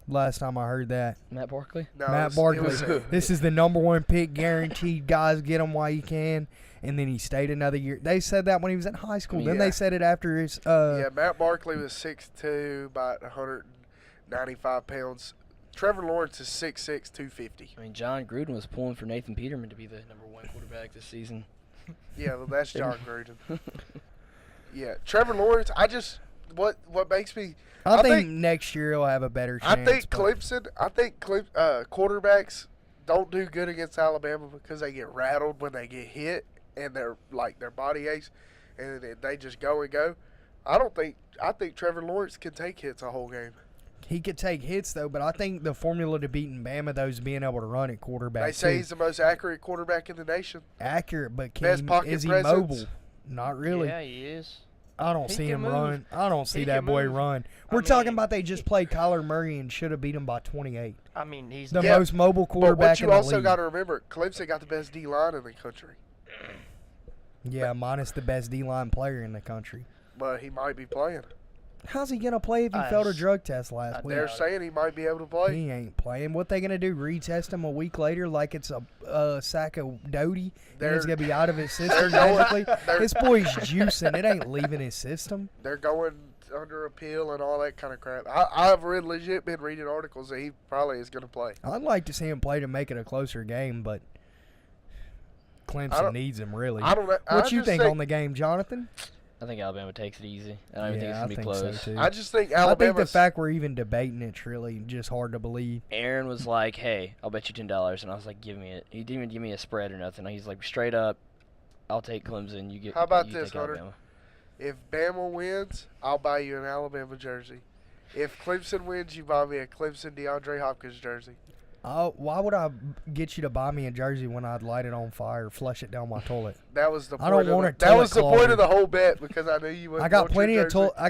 [SPEAKER 1] Last time I heard that.
[SPEAKER 4] Matt Barkley?
[SPEAKER 3] No,
[SPEAKER 1] Matt
[SPEAKER 3] it
[SPEAKER 1] Barkley.
[SPEAKER 3] was-
[SPEAKER 1] This is the number 1 pick, guaranteed. Guys, get him while you can. And then he stayed another year. They said that when he was in high school. Then
[SPEAKER 3] Yeah.
[SPEAKER 1] they said it after his.
[SPEAKER 3] yeah, Matt Barkley was 6'2", about 195 pounds. Trevor Lawrence is 6'6", 250.
[SPEAKER 4] I mean, John Gruden was pulling for Nathan Peterman to be the number 1 quarterback this season.
[SPEAKER 3] Yeah, well, that's John Gruden. Yeah, Trevor Lawrence. What makes me?
[SPEAKER 1] I think next year he'll have a better chance.
[SPEAKER 3] I think
[SPEAKER 1] but-
[SPEAKER 3] Clemson. Quarterbacks don't do good against Alabama because they get rattled when they get hit and their body aches, and then they just go and go. I think Trevor Lawrence can take hits a whole game.
[SPEAKER 1] He could take hits, though, but I think the formula to beating Bama, though, is being able to run at quarterback.
[SPEAKER 3] They say
[SPEAKER 1] too.
[SPEAKER 3] he's the most accurate quarterback in the nation.
[SPEAKER 1] Accurate, but
[SPEAKER 3] Best pocket
[SPEAKER 1] is he
[SPEAKER 3] presence.
[SPEAKER 1] mobile? Not really.
[SPEAKER 2] Yeah, he is.
[SPEAKER 1] I don't
[SPEAKER 2] He
[SPEAKER 1] see
[SPEAKER 2] can
[SPEAKER 1] him
[SPEAKER 2] move.
[SPEAKER 1] run. I don't see
[SPEAKER 2] He
[SPEAKER 1] that
[SPEAKER 2] can
[SPEAKER 1] boy
[SPEAKER 2] move.
[SPEAKER 1] run.
[SPEAKER 2] I
[SPEAKER 1] We're talking
[SPEAKER 2] mean-
[SPEAKER 1] about they just played Kyler Murray and should have beat him by 28.
[SPEAKER 2] I mean, he's
[SPEAKER 1] The
[SPEAKER 3] Yeah,
[SPEAKER 1] most mobile
[SPEAKER 3] But
[SPEAKER 1] quarterback
[SPEAKER 3] what you
[SPEAKER 1] in the
[SPEAKER 3] also
[SPEAKER 1] league.
[SPEAKER 3] got to remember, Clemson got the best D line in the country.
[SPEAKER 1] Yeah, minus the best D-line player in the country.
[SPEAKER 3] But he might be playing.
[SPEAKER 1] How's he going to play if he failed a drug test last week?
[SPEAKER 3] They're saying he might be able to play.
[SPEAKER 1] He ain't playing. What they going to do, retest him a week later like it's a sack of Doty and it's going to be out of his system magically? This boy's juicing. It ain't leaving his system.
[SPEAKER 3] They're going under appeal and all that kind of crap. I've legit been reading articles that he probably is going to play.
[SPEAKER 1] I'd like to see him play to make it a closer game, but Clemson needs him, really.
[SPEAKER 3] I don't know.
[SPEAKER 1] What you think on the game, Jonathan?
[SPEAKER 4] I think Alabama takes it easy. I don't even think it's going to be close.
[SPEAKER 1] So too.
[SPEAKER 3] I just think Alabama.
[SPEAKER 1] I think the fact we're even debating it's really just hard to believe.
[SPEAKER 4] Aaron was like, hey, I'll bet you $10. And I was like, give me it. He didn't even give me a spread or nothing. He's like, straight up, I'll take Clemson. You get.
[SPEAKER 3] How about
[SPEAKER 4] you
[SPEAKER 3] this,
[SPEAKER 4] take
[SPEAKER 3] Hunter?
[SPEAKER 4] Alabama.
[SPEAKER 3] If Bama wins, I'll buy you an Alabama jersey. If Clemson wins, you buy me a Clemson DeAndre Hopkins jersey.
[SPEAKER 1] Why would I get you to buy me a jersey when I'd light it on fire, flush it down my toilet?
[SPEAKER 3] That was the point.
[SPEAKER 1] I don't want a
[SPEAKER 3] That was the
[SPEAKER 1] toilet
[SPEAKER 3] point of
[SPEAKER 1] clogger.
[SPEAKER 3] the whole bet because I knew you wouldn't.
[SPEAKER 1] I got
[SPEAKER 3] want
[SPEAKER 1] plenty
[SPEAKER 3] your
[SPEAKER 1] of
[SPEAKER 3] jersey.
[SPEAKER 1] I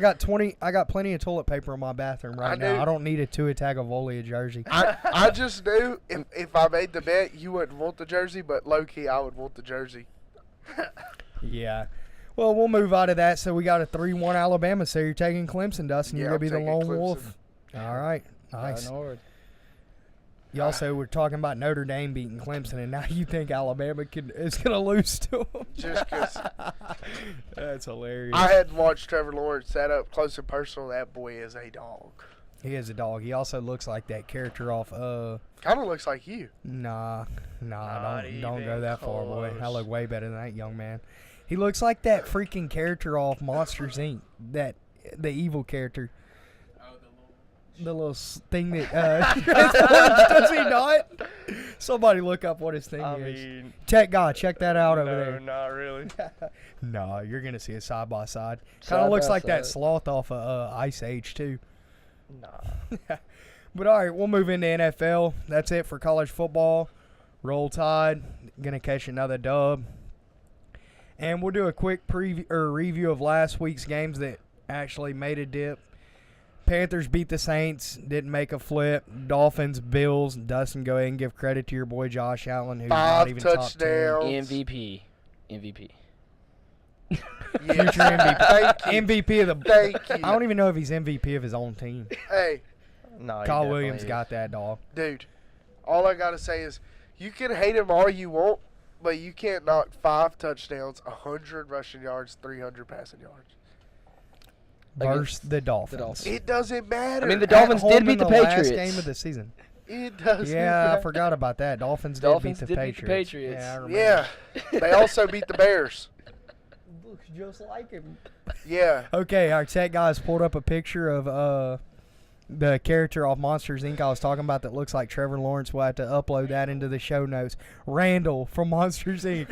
[SPEAKER 1] got plenty of toilet paper in my bathroom right now. I don't need a Tua Tagovailoa jersey.
[SPEAKER 3] I just knew if I made the bet, you wouldn't want the jersey, but low key, I would want the jersey.
[SPEAKER 1] Yeah. Well, we'll move out of that. So we got a 3-1 Alabama. So you're taking Clemson, Dustin.
[SPEAKER 3] Yeah,
[SPEAKER 1] You're going to be
[SPEAKER 3] I'm
[SPEAKER 1] the
[SPEAKER 3] taking
[SPEAKER 1] lone
[SPEAKER 3] Clemson.
[SPEAKER 1] wolf. All right. Nice.
[SPEAKER 4] North.
[SPEAKER 1] You also were talking about Notre Dame beating Clemson, and now you think Alabama is going to lose to them.
[SPEAKER 3] Just because
[SPEAKER 1] That's hilarious.
[SPEAKER 3] I hadn't watched Trevor Lawrence that up close and personal. That boy is a dog.
[SPEAKER 1] He is a dog. He also looks like that character off
[SPEAKER 3] Kind of looks like you.
[SPEAKER 1] Nah,
[SPEAKER 2] Not
[SPEAKER 1] don't go
[SPEAKER 2] even
[SPEAKER 1] that far, boy. I
[SPEAKER 2] close.
[SPEAKER 1] look way better than that young man. He looks like that freaking character off Monsters Inc. The evil character. The little thing that does he not? Somebody look up what his thing
[SPEAKER 2] I
[SPEAKER 1] is.
[SPEAKER 2] mean,
[SPEAKER 1] Tech guy, check that out over
[SPEAKER 2] no,
[SPEAKER 1] there.
[SPEAKER 2] not really.
[SPEAKER 1] No, you're gonna see it side by side. Kind
[SPEAKER 4] Side
[SPEAKER 1] of looks
[SPEAKER 4] by
[SPEAKER 1] like that
[SPEAKER 4] side.
[SPEAKER 1] sloth off of Ice Age too.
[SPEAKER 2] Nah.
[SPEAKER 1] But all right, we'll move into NFL. That's it for college football. Roll Tide, gonna catch another dub, and we'll do a quick preview or review of last week's games that actually made a dip. Panthers beat the Saints, didn't make a flip. Dolphins, Bills. Dustin, go ahead and give credit to your boy Josh Allen, who's not
[SPEAKER 3] 5
[SPEAKER 1] even top 10.
[SPEAKER 3] touchdowns.
[SPEAKER 4] MVP.
[SPEAKER 1] Future
[SPEAKER 3] Yes.
[SPEAKER 1] MVP.
[SPEAKER 3] Thank you.
[SPEAKER 1] MVP of the.
[SPEAKER 3] Thank you.
[SPEAKER 1] I don't even know if he's MVP of his own team.
[SPEAKER 3] Hey,
[SPEAKER 2] No, he
[SPEAKER 1] Kyle
[SPEAKER 2] definitely
[SPEAKER 1] Williams
[SPEAKER 2] is.
[SPEAKER 1] got that dog.
[SPEAKER 3] dude, all I got to say is you can hate him all you want, but you can't knock 5 touchdowns, 100 rushing yards, 300 passing yards.
[SPEAKER 1] Versus the Dolphins.
[SPEAKER 4] Dolphins.
[SPEAKER 3] It doesn't matter.
[SPEAKER 4] I mean, the
[SPEAKER 1] At
[SPEAKER 4] Dolphins
[SPEAKER 1] home
[SPEAKER 4] did beat
[SPEAKER 1] in
[SPEAKER 4] the
[SPEAKER 1] last
[SPEAKER 4] Patriots.
[SPEAKER 1] game of the season.
[SPEAKER 3] It doesn't
[SPEAKER 1] Yeah,
[SPEAKER 3] matter.
[SPEAKER 1] I forgot about that. Dolphins did beat the Patriots. Yeah, I remember.
[SPEAKER 3] Yeah. They also beat the Bears.
[SPEAKER 1] Looks just like him.
[SPEAKER 3] Yeah.
[SPEAKER 1] Okay, our tech guys pulled up a picture of the character off Monsters Inc. I was talking about that looks like Trevor Lawrence. We'll have to upload that into the show notes. Randall from Monsters Inc.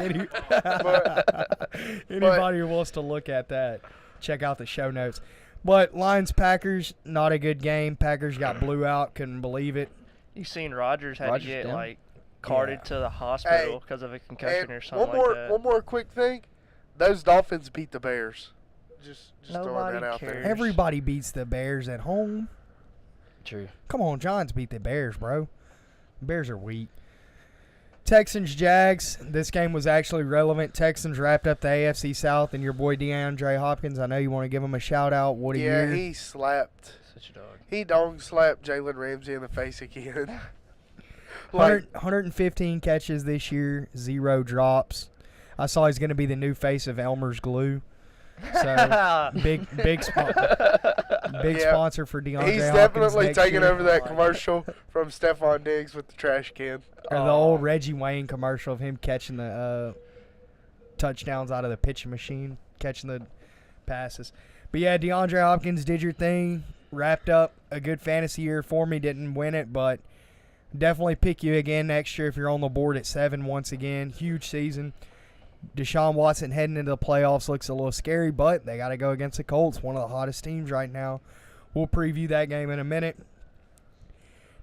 [SPEAKER 1] Anybody who wants to look at that, check out the show notes. But Lions-Packers, not a good game. Packers got blew out. Couldn't believe it.
[SPEAKER 2] You seen Rodgers had
[SPEAKER 4] Rodgers
[SPEAKER 2] to get
[SPEAKER 4] down?
[SPEAKER 2] carted
[SPEAKER 1] Yeah.
[SPEAKER 2] to the hospital
[SPEAKER 3] Hey,
[SPEAKER 2] because of a concussion
[SPEAKER 3] And
[SPEAKER 2] or something
[SPEAKER 3] one more,
[SPEAKER 2] like that.
[SPEAKER 3] one more quick thing. Those Dolphins beat the Bears. Just throwing
[SPEAKER 2] Nobody
[SPEAKER 3] that out there.
[SPEAKER 2] cares.
[SPEAKER 1] Everybody beats the Bears at home.
[SPEAKER 4] True.
[SPEAKER 1] Come on, Giants beat the Bears, bro. Bears are weak. Texans, Jags. This game was actually relevant. Texans wrapped up the AFC South, and your boy DeAndre Hopkins. I know you want to give him a shout out. What a
[SPEAKER 3] Yeah,
[SPEAKER 1] year!
[SPEAKER 3] he slapped.
[SPEAKER 2] Such a dog.
[SPEAKER 3] He dong slapped Jalen Ramsey in the face again.
[SPEAKER 1] 115 catches this year, 0 drops. I saw he's going to be the new face of Elmer's Glue. So big
[SPEAKER 3] Yeah.
[SPEAKER 1] sponsor for DeAndre
[SPEAKER 3] He's
[SPEAKER 1] Hopkins
[SPEAKER 3] definitely
[SPEAKER 1] next
[SPEAKER 3] taking
[SPEAKER 1] year.
[SPEAKER 3] over that commercial from Stephon Diggs with the trash can.
[SPEAKER 1] Or the old Reggie Wayne commercial of him catching the touchdowns out of the pitching machine, catching the passes. But yeah, DeAndre Hopkins did your thing, wrapped up a good fantasy year for me. Didn't win it, but definitely pick you again next year if you're on the board at 7 once again. Huge season. Deshaun Watson heading into the playoffs looks a little scary, but they got to go against the Colts, one of the hottest teams right now. We'll preview that game in a minute.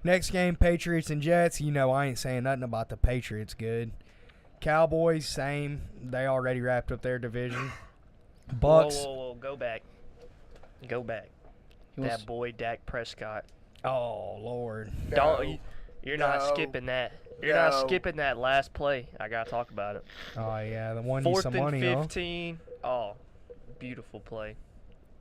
[SPEAKER 1] Next game, Patriots and Jets. You know I ain't saying nothing about the Patriots good. Cowboys, same. They already wrapped up their division. Bucks.
[SPEAKER 2] Whoa. Go back. Go back.
[SPEAKER 4] He wants-
[SPEAKER 2] That boy Dak Prescott.
[SPEAKER 1] Oh, Lord.
[SPEAKER 3] No.
[SPEAKER 2] You're not
[SPEAKER 3] No.
[SPEAKER 2] skipping that. You're not skipping that last play. I got to talk about it.
[SPEAKER 1] Oh, yeah, the one you some money,
[SPEAKER 2] 4th and 15. Oh, beautiful play.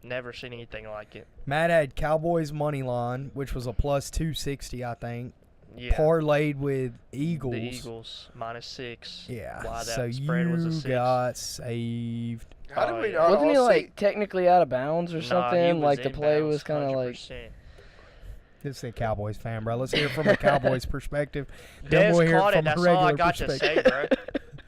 [SPEAKER 2] Never seen anything like it.
[SPEAKER 1] Matt had Cowboys money line, which was a plus 260, I think.
[SPEAKER 2] Yeah.
[SPEAKER 1] Parlayed with Eagles.
[SPEAKER 2] The Eagles, -6.
[SPEAKER 1] Yeah,
[SPEAKER 2] Why that
[SPEAKER 1] so
[SPEAKER 2] spread was a
[SPEAKER 1] you
[SPEAKER 2] 6.
[SPEAKER 1] got saved.
[SPEAKER 3] How did we
[SPEAKER 2] yeah.
[SPEAKER 3] not
[SPEAKER 4] Wasn't
[SPEAKER 3] all
[SPEAKER 4] he
[SPEAKER 3] see?
[SPEAKER 4] like technically out of bounds or
[SPEAKER 2] Nah, he
[SPEAKER 4] something?
[SPEAKER 2] was
[SPEAKER 4] Like the play
[SPEAKER 2] inbounds,
[SPEAKER 4] was kind of like.
[SPEAKER 2] 100%.
[SPEAKER 1] This is a Cowboys fan, bro. Let's hear it from a Cowboys perspective. Then
[SPEAKER 2] Dez
[SPEAKER 1] we'll hear
[SPEAKER 2] caught
[SPEAKER 1] it
[SPEAKER 2] it.
[SPEAKER 1] from a
[SPEAKER 2] That's all I
[SPEAKER 1] regular
[SPEAKER 2] got to
[SPEAKER 1] perspective.
[SPEAKER 2] say, bro.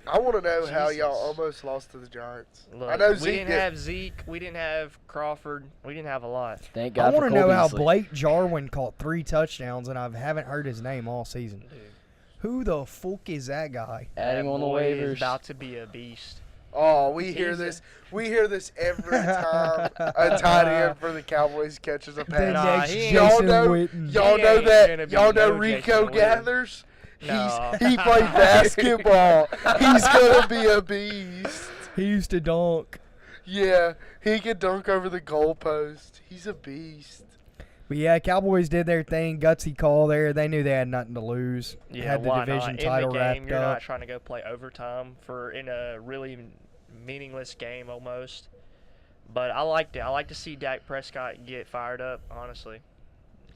[SPEAKER 3] I want to know how y'all
[SPEAKER 2] Jesus.
[SPEAKER 3] almost lost to the Giants.
[SPEAKER 2] Look,
[SPEAKER 3] I know
[SPEAKER 2] we
[SPEAKER 3] Zeke
[SPEAKER 2] didn't have Zeke. We didn't have Crawford. We didn't have a lot.
[SPEAKER 4] Thank
[SPEAKER 1] I
[SPEAKER 4] God for
[SPEAKER 1] want to know
[SPEAKER 4] Cole
[SPEAKER 1] how
[SPEAKER 4] Beasley.
[SPEAKER 1] Blake Jarwin caught 3 touchdowns, and I haven't heard his name all season.
[SPEAKER 2] Dude,
[SPEAKER 1] Who the fuck is that guy?
[SPEAKER 4] Adding
[SPEAKER 2] that
[SPEAKER 4] on the
[SPEAKER 2] boy is
[SPEAKER 4] waivers.
[SPEAKER 2] about to be a beast.
[SPEAKER 3] Oh, we hear this. We hear this every time a tight end for the Cowboys catches a
[SPEAKER 1] The
[SPEAKER 3] pass.
[SPEAKER 2] Nah,
[SPEAKER 1] next
[SPEAKER 2] he ain't-
[SPEAKER 3] Y'all
[SPEAKER 1] Jason
[SPEAKER 3] know,
[SPEAKER 1] Witten.
[SPEAKER 3] y'all
[SPEAKER 2] He
[SPEAKER 3] know
[SPEAKER 2] ain't gonna
[SPEAKER 3] that.
[SPEAKER 2] be
[SPEAKER 3] Y'all know
[SPEAKER 2] no
[SPEAKER 3] Rico
[SPEAKER 2] Jason Witten.
[SPEAKER 3] Gathers.
[SPEAKER 2] No.
[SPEAKER 3] He played basketball. He's gonna be a beast.
[SPEAKER 1] He used to dunk.
[SPEAKER 3] Yeah, he can dunk over the goalpost. He's a beast.
[SPEAKER 1] But yeah, Cowboys did their thing. Gutsy call there. They knew they had nothing to lose.
[SPEAKER 2] Yeah,
[SPEAKER 1] had the
[SPEAKER 2] why
[SPEAKER 1] division
[SPEAKER 2] not?
[SPEAKER 1] title
[SPEAKER 2] In the game,
[SPEAKER 1] wrapped
[SPEAKER 2] you're
[SPEAKER 1] up.
[SPEAKER 2] not trying to go play overtime in a really meaningless game almost. But I liked it. I like to see Dak Prescott get fired up, honestly.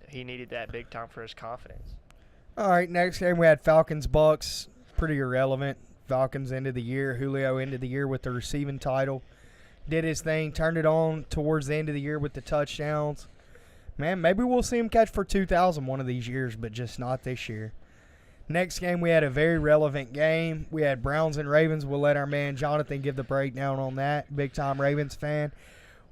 [SPEAKER 2] He needed that big time for his confidence.
[SPEAKER 1] All right, next game we had Falcons-Bucks. Pretty irrelevant. Falcons ended the year. Julio ended the year with the receiving title. Did his thing, turned it on towards the end of the year with the touchdowns. Man, maybe we'll see him catch for 2,000 one of these years, but just not this year. Next game, we had a very relevant game. We had Browns and Ravens. We'll let our man Jonathan give the breakdown on that. Big-time Ravens fan.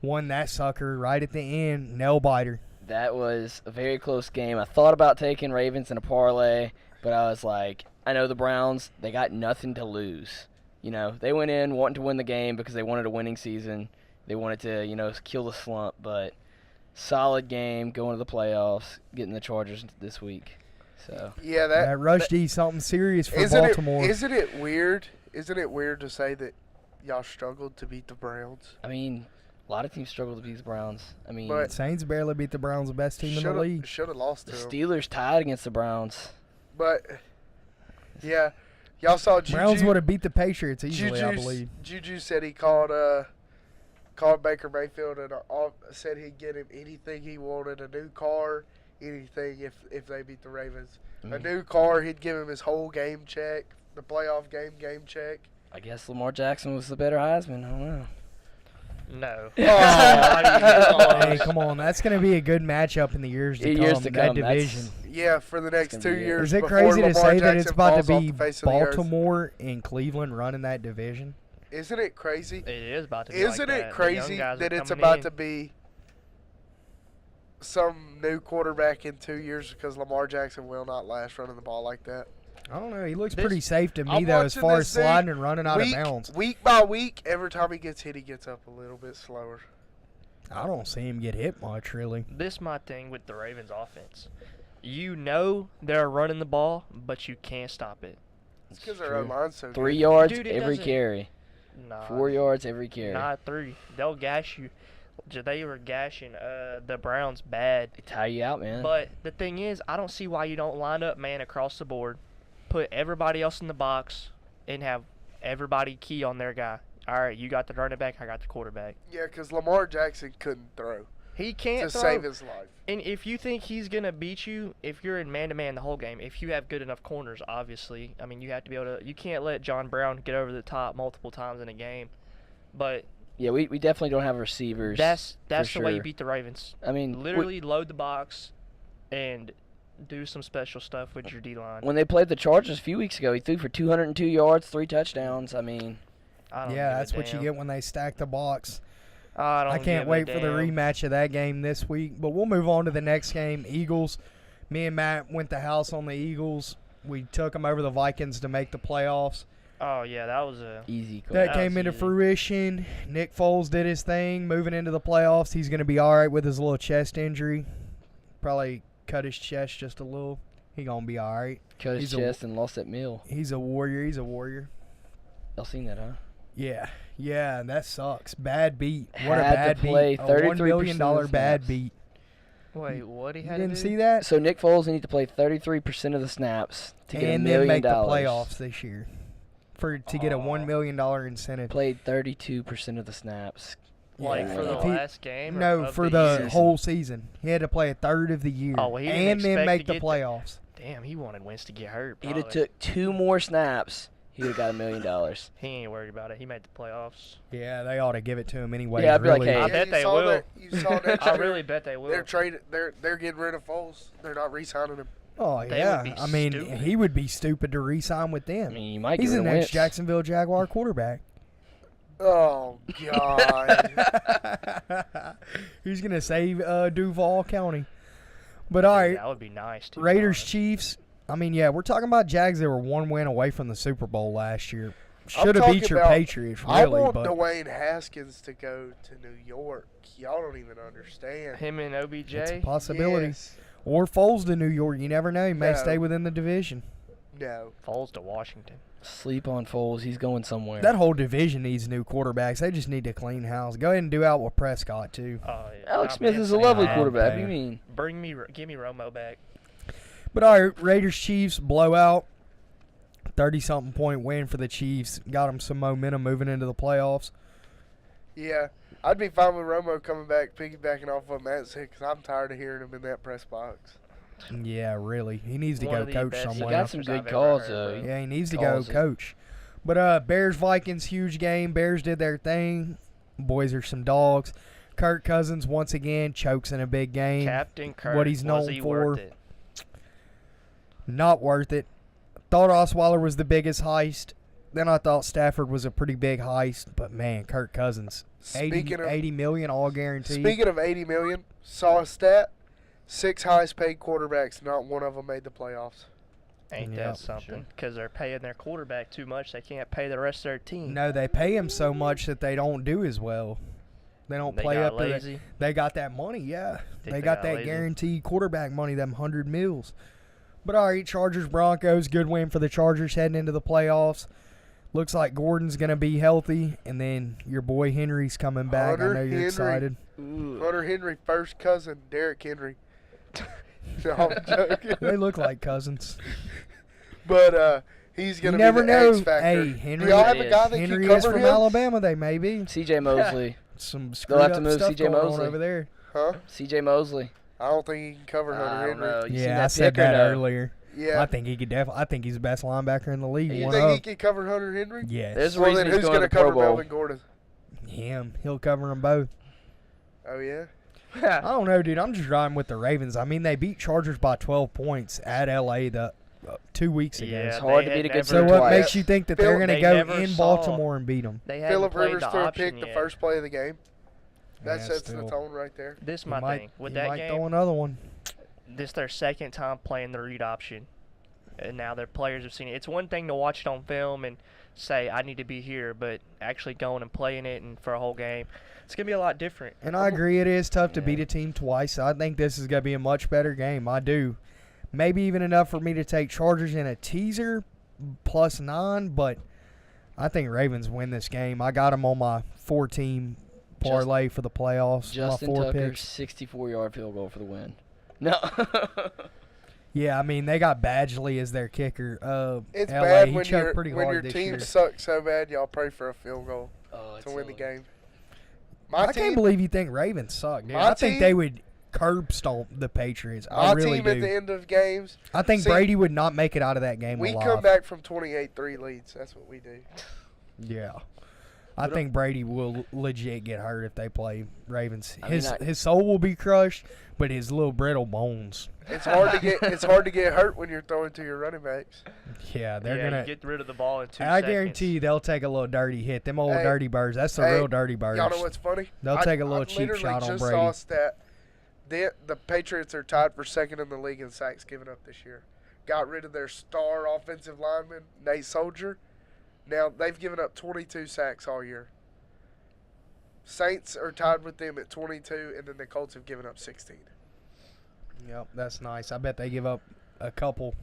[SPEAKER 1] Won that sucker right at the end. Nail-biter.
[SPEAKER 4] That was a very close game. I thought about taking Ravens in a parlay, but I was like, I know the Browns, they got nothing to lose. You know, they went in wanting to win the game because they wanted a winning season. They wanted to, kill the slump, but solid game, going to the playoffs, getting the Chargers this week. So
[SPEAKER 3] Yeah,
[SPEAKER 1] That Rushdie something serious for
[SPEAKER 3] isn't
[SPEAKER 1] Baltimore.
[SPEAKER 3] Isn't it weird? Isn't it weird to say that y'all struggled to beat the Browns?
[SPEAKER 4] I mean, a lot of teams struggle to beat the Browns. I mean,
[SPEAKER 3] But-
[SPEAKER 1] Saints barely beat the Browns, the best team in the league.
[SPEAKER 3] Should have lost
[SPEAKER 4] the
[SPEAKER 3] to them.
[SPEAKER 4] Steelers tied against the Browns.
[SPEAKER 3] But yeah, y'all saw Juju.
[SPEAKER 1] Browns would have beat the Patriots easily, I believe.
[SPEAKER 3] Juju said he called Baker Mayfield and said he'd get him anything he wanted, a new car, anything if they beat the Ravens. A new car, he'd give him his whole game check, the playoff game check.
[SPEAKER 4] I guess Lamar Jackson was the better Heisman. I don't know.
[SPEAKER 2] No.
[SPEAKER 1] Hey, come on. That's going to be a good matchup in the years to come. That
[SPEAKER 4] That's-
[SPEAKER 1] division.
[SPEAKER 3] Yeah, for the next
[SPEAKER 4] gonna
[SPEAKER 3] 2
[SPEAKER 4] be it.
[SPEAKER 3] years.
[SPEAKER 1] Is it
[SPEAKER 3] before
[SPEAKER 1] crazy to
[SPEAKER 3] Lamar
[SPEAKER 1] say that it's
[SPEAKER 3] Jackson
[SPEAKER 1] about to
[SPEAKER 3] falls off
[SPEAKER 1] be
[SPEAKER 3] the face of the earth.
[SPEAKER 1] Baltimore and Cleveland running that division?
[SPEAKER 3] Isn't it crazy?
[SPEAKER 2] It is about to be
[SPEAKER 3] Isn't
[SPEAKER 2] like
[SPEAKER 3] it
[SPEAKER 2] that. The
[SPEAKER 3] crazy
[SPEAKER 2] young guys are
[SPEAKER 3] that it's
[SPEAKER 2] coming
[SPEAKER 3] about
[SPEAKER 2] in.
[SPEAKER 3] to be some new quarterback in 2 years because Lamar Jackson will not last running the ball like that?
[SPEAKER 1] I don't know. He looks
[SPEAKER 2] This-
[SPEAKER 1] pretty safe to me,
[SPEAKER 3] I'm
[SPEAKER 1] though, as
[SPEAKER 3] watching
[SPEAKER 1] far
[SPEAKER 3] this
[SPEAKER 1] as
[SPEAKER 3] dude
[SPEAKER 1] sliding and running out of
[SPEAKER 3] week,
[SPEAKER 1] bounds.
[SPEAKER 3] Week by week, every time he gets hit, he gets up a little bit slower.
[SPEAKER 1] I don't see him get hit much, really.
[SPEAKER 2] This my thing with the Ravens offense. You know they're running the ball, but you can't stop it.
[SPEAKER 3] It's because their O-line's so
[SPEAKER 4] 3
[SPEAKER 3] good.
[SPEAKER 4] yards
[SPEAKER 2] Dude, it
[SPEAKER 4] every
[SPEAKER 2] doesn't-
[SPEAKER 4] carry.
[SPEAKER 2] Nah,
[SPEAKER 4] 4 yards every carry.
[SPEAKER 2] not 3. They'll gash you. They were gashing the Browns bad.
[SPEAKER 4] They tire you out, man.
[SPEAKER 2] But the thing is, I don't see why you don't line up man across the board, put everybody else in the box, and have everybody key on their guy. All right, you got the running back, I got the quarterback.
[SPEAKER 3] Yeah, because Lamar Jackson couldn't throw
[SPEAKER 2] He can't
[SPEAKER 3] to
[SPEAKER 2] throw.
[SPEAKER 3] save his life.
[SPEAKER 2] And if you think he's going to beat you, if you're in man-to-man the whole game, if you have good enough corners, obviously. I mean, you have to be able to – you can't let John Brown get over the top multiple times in a game. But
[SPEAKER 4] yeah, we definitely don't have receivers.
[SPEAKER 2] that's the
[SPEAKER 4] for
[SPEAKER 2] way you
[SPEAKER 4] sure.
[SPEAKER 2] beat the Ravens.
[SPEAKER 4] I mean,
[SPEAKER 2] Literally load the box and do some special stuff with your D-line.
[SPEAKER 4] when they played the Chargers a few weeks ago, he threw for 202 yards, 3 touchdowns. I mean,
[SPEAKER 2] I don't
[SPEAKER 1] Yeah,
[SPEAKER 2] give a
[SPEAKER 1] that's what you
[SPEAKER 2] damn.
[SPEAKER 1] get when they stack the box.
[SPEAKER 2] I don't
[SPEAKER 1] I can't
[SPEAKER 2] give a
[SPEAKER 1] wait for the
[SPEAKER 2] damn.
[SPEAKER 1] rematch of that game this week. But we'll move on to the next game. Eagles. Me and Matt went to house on the Eagles. We took them over the Vikings to make the playoffs.
[SPEAKER 2] Oh, yeah, that was a –
[SPEAKER 4] easy call.
[SPEAKER 1] That
[SPEAKER 2] That
[SPEAKER 1] came
[SPEAKER 2] was
[SPEAKER 1] into
[SPEAKER 2] easy.
[SPEAKER 1] fruition. Nick Foles did his thing. Moving into the playoffs, he's going to be all right with his little chest injury. Probably cut his chest just a little. He going to be all right.
[SPEAKER 4] Cut his
[SPEAKER 1] he's a-
[SPEAKER 4] chest and lost that meal.
[SPEAKER 1] He's a warrior. He's a warrior.
[SPEAKER 4] Y'all seen that, huh?
[SPEAKER 1] Yeah, that sucks. Bad beat. What a
[SPEAKER 4] Had
[SPEAKER 1] bad
[SPEAKER 4] to play
[SPEAKER 1] beat. A $1
[SPEAKER 4] 33%
[SPEAKER 1] million bad
[SPEAKER 4] snaps.
[SPEAKER 1] beat.
[SPEAKER 2] Wait, what he
[SPEAKER 1] You
[SPEAKER 2] had
[SPEAKER 1] didn't
[SPEAKER 2] to do?
[SPEAKER 1] see that?
[SPEAKER 4] So Nick Foles needs to play 33% of the snaps to get
[SPEAKER 1] And
[SPEAKER 4] $1
[SPEAKER 1] then
[SPEAKER 4] million.
[SPEAKER 1] make the playoffs this year to get a
[SPEAKER 2] Aw.
[SPEAKER 1] $1 million incentive.
[SPEAKER 4] Played 32% of the snaps.
[SPEAKER 2] Like
[SPEAKER 1] Yeah.
[SPEAKER 2] for the
[SPEAKER 1] If he-
[SPEAKER 2] last game? Or
[SPEAKER 1] No,
[SPEAKER 2] of
[SPEAKER 1] for
[SPEAKER 2] the
[SPEAKER 1] the
[SPEAKER 2] year?
[SPEAKER 1] whole season. He had to play a third of the year.
[SPEAKER 2] Oh, well, he didn't
[SPEAKER 1] and then
[SPEAKER 2] expect
[SPEAKER 1] make
[SPEAKER 2] to
[SPEAKER 1] the
[SPEAKER 2] get the-
[SPEAKER 1] playoffs.
[SPEAKER 2] Damn, he wanted Wentz to get hurt.
[SPEAKER 4] He'd have
[SPEAKER 2] Probably.
[SPEAKER 4] took 2 more snaps. He would have got $1 million.
[SPEAKER 2] He ain't worried about it. He made the playoffs.
[SPEAKER 1] Yeah, they ought to give it to him anyway.
[SPEAKER 4] Yeah, I'd be like,
[SPEAKER 1] really.
[SPEAKER 4] hey.
[SPEAKER 2] I
[SPEAKER 3] Yeah,
[SPEAKER 2] bet
[SPEAKER 3] you
[SPEAKER 2] they
[SPEAKER 3] saw
[SPEAKER 2] will.
[SPEAKER 3] that- you saw that
[SPEAKER 2] I
[SPEAKER 3] shit.
[SPEAKER 2] really bet they will.
[SPEAKER 3] They're getting rid of Foles. They're not re-signing him.
[SPEAKER 1] Oh,
[SPEAKER 2] They
[SPEAKER 1] yeah.
[SPEAKER 2] would be
[SPEAKER 1] I mean,
[SPEAKER 2] stupid.
[SPEAKER 1] he would be stupid to re-sign with them.
[SPEAKER 4] I mean, you might
[SPEAKER 1] He's
[SPEAKER 4] get
[SPEAKER 1] the
[SPEAKER 4] rid of
[SPEAKER 1] next
[SPEAKER 4] Wentz.
[SPEAKER 1] Jacksonville Jaguar quarterback.
[SPEAKER 3] Oh God.
[SPEAKER 1] He's going to save Duval County. But, all right,
[SPEAKER 2] That would be nice, too.
[SPEAKER 1] Raiders, Chiefs. I mean, yeah, we're talking about Jags that were 1 win away from the Super Bowl last year. Should have beat
[SPEAKER 3] talking
[SPEAKER 1] your
[SPEAKER 3] about-
[SPEAKER 1] Patriots,
[SPEAKER 3] I
[SPEAKER 1] really.
[SPEAKER 3] want
[SPEAKER 1] But
[SPEAKER 3] Dwayne Haskins to go to New York. Y'all don't even understand.
[SPEAKER 2] Him and OBJ.
[SPEAKER 1] it's a possibility.
[SPEAKER 3] Yes.
[SPEAKER 1] Or Foles to New York. You never know. He may
[SPEAKER 3] No.
[SPEAKER 1] stay within the division.
[SPEAKER 3] No.
[SPEAKER 2] Falls to Washington.
[SPEAKER 4] Sleep on Foles. He's going somewhere.
[SPEAKER 1] That whole division needs new quarterbacks. They just need to clean house. Go ahead and do out with Prescott, too.
[SPEAKER 2] Oh, yeah.
[SPEAKER 4] Alex
[SPEAKER 2] I'm
[SPEAKER 4] Smith is a
[SPEAKER 2] saying
[SPEAKER 4] lovely
[SPEAKER 2] that.
[SPEAKER 4] quarterback. What
[SPEAKER 1] man.
[SPEAKER 4] do you mean?
[SPEAKER 2] Give me Romo back.
[SPEAKER 1] But all right, Raiders Chiefs blowout. 30-something point win for the Chiefs. Got them some momentum moving into the playoffs.
[SPEAKER 3] Yeah. I'd be fine with Romo coming back, piggybacking off what Matt said, because I'm tired of hearing him in that press box.
[SPEAKER 1] Yeah, really. He needs to
[SPEAKER 2] One
[SPEAKER 1] go
[SPEAKER 2] of the
[SPEAKER 1] coach
[SPEAKER 2] best
[SPEAKER 4] He
[SPEAKER 1] somewhere.
[SPEAKER 4] got some
[SPEAKER 2] I've
[SPEAKER 4] good
[SPEAKER 2] ever
[SPEAKER 4] calls,
[SPEAKER 2] heard,
[SPEAKER 4] though.
[SPEAKER 2] bro.
[SPEAKER 1] Yeah, he needs to go
[SPEAKER 4] Calls it.
[SPEAKER 1] coach. But Bears-Vikings, huge game. Bears did their thing. Boys are some dogs. Kirk Cousins, once again, chokes in a big game.
[SPEAKER 2] Captain Kirk.
[SPEAKER 1] what he's known
[SPEAKER 2] was he
[SPEAKER 1] for.
[SPEAKER 2] Worth it?
[SPEAKER 1] Not worth it. Thought Osweiler was the biggest heist. Then I thought Stafford was a pretty big heist. But, man, Kirk Cousins, 80 million all guaranteed.
[SPEAKER 3] Speaking of 80 million, saw a stat. 6 highest paid quarterbacks, not one of them made the playoffs.
[SPEAKER 2] Ain't
[SPEAKER 1] Yeah,
[SPEAKER 2] that something?
[SPEAKER 4] sure.
[SPEAKER 2] Because they're paying their quarterback too much. They can't pay the rest of their team.
[SPEAKER 1] No, they pay him so much that they don't do as well. They don't
[SPEAKER 2] They
[SPEAKER 1] play
[SPEAKER 2] got
[SPEAKER 1] up to
[SPEAKER 2] lazy.
[SPEAKER 1] They got that money, yeah.
[SPEAKER 2] Think
[SPEAKER 1] They
[SPEAKER 2] they
[SPEAKER 1] got
[SPEAKER 2] got
[SPEAKER 1] that
[SPEAKER 2] lazy?
[SPEAKER 1] guaranteed quarterback money, them 100 mils. But all right, Chargers Broncos, good win for the Chargers heading into the playoffs. Looks like Gordon's gonna be healthy, and then your boy Henry's coming back. I
[SPEAKER 3] Hunter
[SPEAKER 1] know you're
[SPEAKER 3] Henry.
[SPEAKER 1] excited.
[SPEAKER 3] Hunter Henry, first cousin, Derrick Henry. No, I'm joking.
[SPEAKER 1] They look like cousins.
[SPEAKER 3] But he's
[SPEAKER 1] You
[SPEAKER 3] going to
[SPEAKER 1] never
[SPEAKER 3] be the
[SPEAKER 1] know.
[SPEAKER 3] X factor.
[SPEAKER 1] Hey, Henry,
[SPEAKER 3] Do y'all have a
[SPEAKER 4] is.
[SPEAKER 3] guy that
[SPEAKER 1] Henry
[SPEAKER 3] can
[SPEAKER 1] is
[SPEAKER 3] cover
[SPEAKER 1] from
[SPEAKER 3] him?
[SPEAKER 1] Alabama. They may be
[SPEAKER 4] C.J. Mosley.
[SPEAKER 1] some screwed
[SPEAKER 4] They'll have to
[SPEAKER 1] up
[SPEAKER 4] move
[SPEAKER 1] stuff
[SPEAKER 4] C.J.
[SPEAKER 1] going on
[SPEAKER 4] Mosley.
[SPEAKER 1] over there.
[SPEAKER 3] Huh?
[SPEAKER 4] C.J. Mosley.
[SPEAKER 3] I don't think he can cover
[SPEAKER 4] I
[SPEAKER 3] Hunter
[SPEAKER 4] don't
[SPEAKER 3] Henry.
[SPEAKER 4] know. You seen
[SPEAKER 1] Yeah, I
[SPEAKER 4] that
[SPEAKER 1] said
[SPEAKER 4] pick or
[SPEAKER 1] that
[SPEAKER 4] no?
[SPEAKER 1] earlier.
[SPEAKER 3] Yeah.
[SPEAKER 1] I think he could definitely. I think he's the best linebacker in the league.
[SPEAKER 3] You
[SPEAKER 1] One
[SPEAKER 3] think he
[SPEAKER 1] up.
[SPEAKER 3] can cover Hunter Henry?
[SPEAKER 1] Yes.
[SPEAKER 4] There's a
[SPEAKER 3] Well,
[SPEAKER 4] reason
[SPEAKER 3] then
[SPEAKER 4] he's
[SPEAKER 3] who's
[SPEAKER 4] going
[SPEAKER 3] going
[SPEAKER 4] to
[SPEAKER 3] to
[SPEAKER 4] Pro
[SPEAKER 3] cover
[SPEAKER 4] Bowl.
[SPEAKER 3] Melvin Gordon?
[SPEAKER 1] Him. He'll cover them both.
[SPEAKER 3] Oh, yeah?
[SPEAKER 1] I don't know, dude. I'm just riding with the Ravens. I mean, they beat Chargers by 12 points at LA 2 weeks ago.
[SPEAKER 2] Yeah,
[SPEAKER 4] It's hard
[SPEAKER 2] they
[SPEAKER 4] to beat a
[SPEAKER 2] had
[SPEAKER 4] good
[SPEAKER 1] So
[SPEAKER 4] team
[SPEAKER 1] what
[SPEAKER 4] twice.
[SPEAKER 1] makes you think that they're going to
[SPEAKER 2] They
[SPEAKER 1] go
[SPEAKER 2] never
[SPEAKER 1] in
[SPEAKER 2] saw-
[SPEAKER 1] Baltimore and beat them?
[SPEAKER 2] They haven't
[SPEAKER 3] Philip
[SPEAKER 2] played
[SPEAKER 3] Rivers
[SPEAKER 2] the
[SPEAKER 3] threw a
[SPEAKER 2] option
[SPEAKER 3] pick the
[SPEAKER 2] yet.
[SPEAKER 3] first play of the game. That
[SPEAKER 1] Yeah,
[SPEAKER 3] sets
[SPEAKER 1] still.
[SPEAKER 3] the tone right there.
[SPEAKER 2] This
[SPEAKER 1] He
[SPEAKER 2] my
[SPEAKER 1] might,
[SPEAKER 2] thing with
[SPEAKER 1] he
[SPEAKER 2] that
[SPEAKER 1] might
[SPEAKER 2] game.
[SPEAKER 1] throw another one.
[SPEAKER 2] This their second time playing the read option, and now their players have seen it. It's one thing to watch it on film and say I need to be here, but actually going and playing it and for a whole game, it's gonna be a lot different.
[SPEAKER 1] And I agree, it is tough to
[SPEAKER 2] Yeah.
[SPEAKER 1] beat a team twice. I think this is going to be a much better game. I do. Maybe even enough for me to take Chargers in a teaser +9, but I think Ravens win this game. I got them on my 4-team parlay for the playoffs.
[SPEAKER 4] Justin
[SPEAKER 1] my 4
[SPEAKER 4] Tucker's
[SPEAKER 1] picks.
[SPEAKER 4] 64-yard field goal for the win. No.
[SPEAKER 1] Yeah, I mean, they got Badgley as their kicker.
[SPEAKER 3] It's
[SPEAKER 1] LA,
[SPEAKER 3] bad
[SPEAKER 1] he
[SPEAKER 3] when,
[SPEAKER 1] choked pretty
[SPEAKER 3] when
[SPEAKER 1] hard
[SPEAKER 3] your
[SPEAKER 1] this
[SPEAKER 3] team
[SPEAKER 1] year.
[SPEAKER 3] sucks so bad, y'all pray for a field goal
[SPEAKER 4] Oh, it's
[SPEAKER 3] to win the
[SPEAKER 4] silly.
[SPEAKER 3] game.
[SPEAKER 1] I can't believe you think Ravens suck, dude.
[SPEAKER 3] My
[SPEAKER 1] I think
[SPEAKER 3] team-
[SPEAKER 1] they would curb stomp the Patriots.
[SPEAKER 3] My
[SPEAKER 1] I really
[SPEAKER 3] team
[SPEAKER 1] do.
[SPEAKER 3] at the end of games,
[SPEAKER 1] I think
[SPEAKER 3] See,
[SPEAKER 1] Brady would not make it out of that game
[SPEAKER 3] we
[SPEAKER 1] alive.
[SPEAKER 3] come back from 28-3 leads. That's what we do.
[SPEAKER 1] Yeah. I think Brady will legit get hurt if they play Ravens.
[SPEAKER 4] I mean,
[SPEAKER 1] His soul will be crushed, but his little brittle bones.
[SPEAKER 3] It's hard to get hurt when you're throwing to your running backs.
[SPEAKER 1] Yeah, they're
[SPEAKER 2] yeah,
[SPEAKER 1] gonna.
[SPEAKER 2] you get rid of the ball in 2
[SPEAKER 1] I
[SPEAKER 2] seconds.
[SPEAKER 1] guarantee you they'll take a little dirty hit. Them old
[SPEAKER 3] Hey,
[SPEAKER 1] dirty birds. That's the
[SPEAKER 3] hey,
[SPEAKER 1] real dirty birds.
[SPEAKER 3] Y'all know what's funny?
[SPEAKER 1] They'll take a little
[SPEAKER 3] I
[SPEAKER 1] cheap
[SPEAKER 3] literally
[SPEAKER 1] shot on
[SPEAKER 3] just
[SPEAKER 1] Brady.
[SPEAKER 3] saw a stat. The Patriots are tied for second in the league in sacks given up this year. Got rid of their star offensive lineman, Nate Soldier. Now, they've given up 22 sacks all year. Saints are tied with them at 22, and then the Colts have given up 16.
[SPEAKER 1] Yep, that's nice. I bet they give up a couple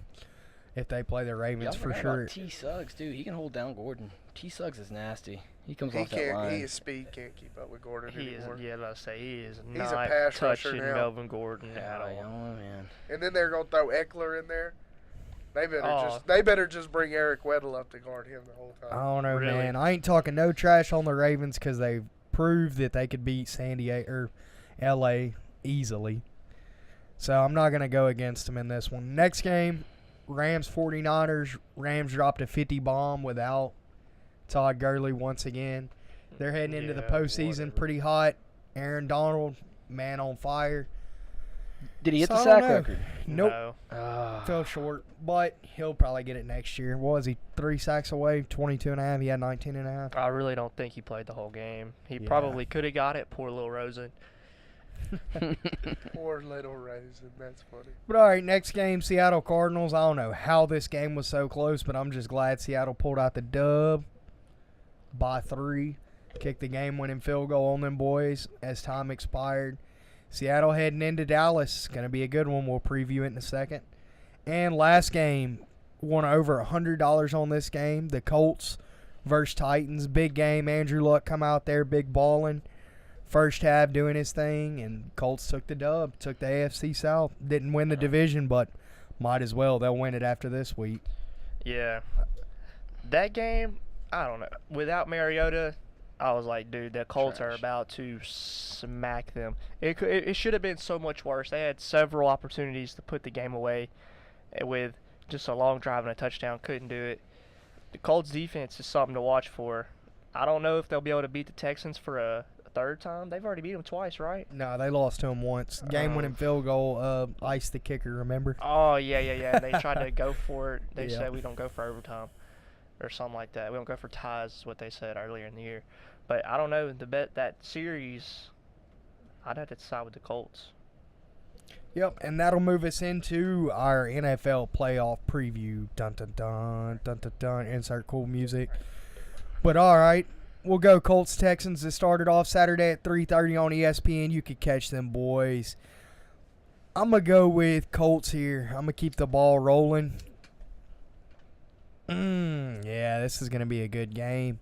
[SPEAKER 1] if they play the Ravens
[SPEAKER 4] Y'all
[SPEAKER 1] for
[SPEAKER 4] forgot
[SPEAKER 1] sure.
[SPEAKER 4] about T. Suggs, dude. He can hold down Gordon. T. Suggs is nasty. He comes
[SPEAKER 3] He
[SPEAKER 4] off that
[SPEAKER 3] can't.
[SPEAKER 4] line.
[SPEAKER 3] His speed can't keep up with Gordon
[SPEAKER 2] He is,
[SPEAKER 3] anymore.
[SPEAKER 2] yeah, let's say he is
[SPEAKER 3] He's a
[SPEAKER 2] not
[SPEAKER 3] pass rusher
[SPEAKER 2] touching
[SPEAKER 3] now.
[SPEAKER 2] Melvin Gordon at
[SPEAKER 4] Oh,
[SPEAKER 2] all.
[SPEAKER 4] man.
[SPEAKER 3] And then they're gonna throw Eckler in there.
[SPEAKER 2] Oh.
[SPEAKER 3] They better just bring Eric Weddle up to guard him the whole
[SPEAKER 1] I
[SPEAKER 3] time.
[SPEAKER 1] don't know,
[SPEAKER 2] Really?
[SPEAKER 1] man. I ain't talking no trash on the Ravens because they've proved that they could beat San Diego or L.A. easily. So I'm not going to go against them in this one. Next game, Rams 49ers. Rams dropped a 50 bomb without Todd Gurley once again. They're heading into the
[SPEAKER 2] Yeah,
[SPEAKER 1] postseason
[SPEAKER 2] whatever.
[SPEAKER 1] pretty hot. Aaron Donald, man on fire.
[SPEAKER 4] Did he hit
[SPEAKER 1] So
[SPEAKER 4] the
[SPEAKER 1] I don't
[SPEAKER 4] sack
[SPEAKER 1] know.
[SPEAKER 4] record?
[SPEAKER 1] Nope.
[SPEAKER 2] No.
[SPEAKER 1] Fell short, but he'll probably get it next year. What was he, 3 sacks away, 22 and a half? He had 19 and a half.
[SPEAKER 2] I really don't think he played the whole game. He
[SPEAKER 1] Yeah.
[SPEAKER 2] probably could have got it. Poor little Rosen.
[SPEAKER 3] Poor little Rosen. That's funny.
[SPEAKER 1] But all right, next game, Seattle Cardinals. I don't know how this game was so close, but I'm just glad Seattle pulled out the dub by 3. Kicked the game-winning field goal on them boys as time expired. Seattle heading into Dallas. Going to be a good one. We'll preview it in a second. And last game, won over $100 on this game. The Colts versus Titans. Big game. Andrew Luck come out there, big balling. First half doing his thing, and Colts took the dub. Took the AFC South. Didn't win the division, but might as well. They'll win it after this week.
[SPEAKER 2] Yeah. That game, I don't know. Without Mariota, I was like, dude, the Colts are
[SPEAKER 4] Trash.
[SPEAKER 2] about to smack them. It should have been so much worse. They had several opportunities to put the game away with just a long drive and a touchdown. Couldn't do it. The Colts defense is something to watch for. I don't know if they'll be able to beat the Texans for a third time. They've already beat them twice, right?
[SPEAKER 1] No, they lost to him once. Game-winning field goal, iced the kicker, remember?
[SPEAKER 2] Oh, yeah. They tried to go for it. They
[SPEAKER 1] Yeah.
[SPEAKER 2] said we don't go for overtime or something like that. We don't go for ties is what they said earlier in the year. But I don't know. That series, I'd have to decide with the Colts.
[SPEAKER 1] Yep, and that'll move us into our NFL playoff preview. Dun, dun, dun, dun, dun, dun. Insert cool music. But all right, we'll go Colts Texans. It started off Saturday at 3:30 on ESPN. You could catch them boys. I'm going to go with Colts here. I'm going to keep the ball rolling. Yeah, this is going to be a good game.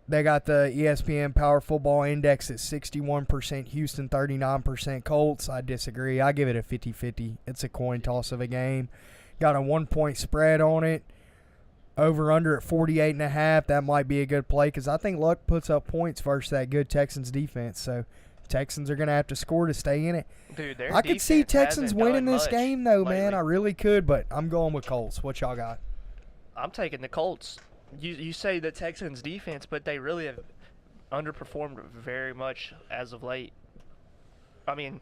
[SPEAKER 1] They got the ESPN Power Football Index at 61%, Houston 39%, Colts. I disagree. I give it a 50-50. It's a coin toss of a game. Got a 1-point spread on it. Over under at 48.5. That might be a good play because I think Luck puts up points versus that good Texans defense. So Texans are going to have to score to stay in it.
[SPEAKER 2] Dude, their
[SPEAKER 1] I could see
[SPEAKER 2] defense
[SPEAKER 1] Texans
[SPEAKER 2] hasn't
[SPEAKER 1] winning
[SPEAKER 2] done
[SPEAKER 1] this
[SPEAKER 2] much
[SPEAKER 1] game though, man.
[SPEAKER 2] lately.
[SPEAKER 1] I really could, but I'm going with Colts. What y'all got?
[SPEAKER 2] I'm taking the Colts. You say the Texans defense, but they really have underperformed very much as of late. I mean,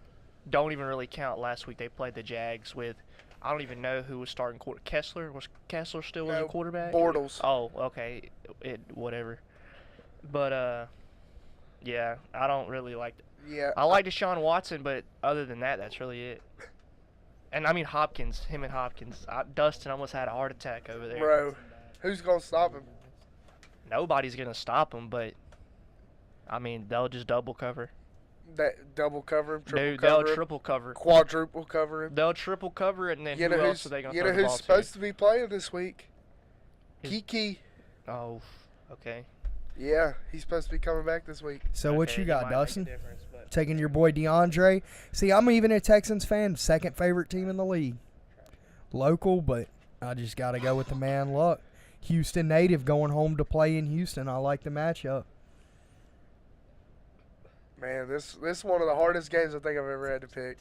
[SPEAKER 2] don't even really count last week. They played the Jags with, I don't even know who was starting quarter. Kessler still was a quarterback?
[SPEAKER 3] Bortles.
[SPEAKER 2] Oh, okay. Whatever. But yeah, I don't really like.
[SPEAKER 3] Yeah.
[SPEAKER 2] I like Deshaun Watson, but other than that, that's really it. And I mean Hopkins, him and Hopkins. Dustin almost had a heart attack over there.
[SPEAKER 3] Bro, who's going to stop him?
[SPEAKER 2] Nobody's gonna stop him, but I mean they'll just double cover.
[SPEAKER 3] That double cover him, triple
[SPEAKER 2] Dude,
[SPEAKER 3] cover
[SPEAKER 2] they'll
[SPEAKER 3] him,
[SPEAKER 2] triple cover.
[SPEAKER 3] quadruple cover him.
[SPEAKER 2] They'll triple cover it, and then
[SPEAKER 3] You know
[SPEAKER 2] who
[SPEAKER 3] who's,
[SPEAKER 2] else are they gonna
[SPEAKER 3] you
[SPEAKER 2] throw
[SPEAKER 3] know
[SPEAKER 2] the
[SPEAKER 3] who's
[SPEAKER 2] ball
[SPEAKER 3] supposed to be playing this week?
[SPEAKER 2] Is-
[SPEAKER 3] Kiki.
[SPEAKER 2] Oh, okay.
[SPEAKER 3] Yeah, he's supposed to be coming back this week.
[SPEAKER 1] So what
[SPEAKER 2] Okay,
[SPEAKER 1] you
[SPEAKER 2] he
[SPEAKER 1] got,
[SPEAKER 2] might make a
[SPEAKER 1] Dustin?
[SPEAKER 2] difference, but-
[SPEAKER 1] Taking your boy DeAndre. See, I'm even a Texans fan. Second favorite team in the league. Local, but I just got to go with the man Luck. Houston native going home to play in Houston. I like the matchup.
[SPEAKER 3] Man, this is one of the hardest games I think I've ever had to pick.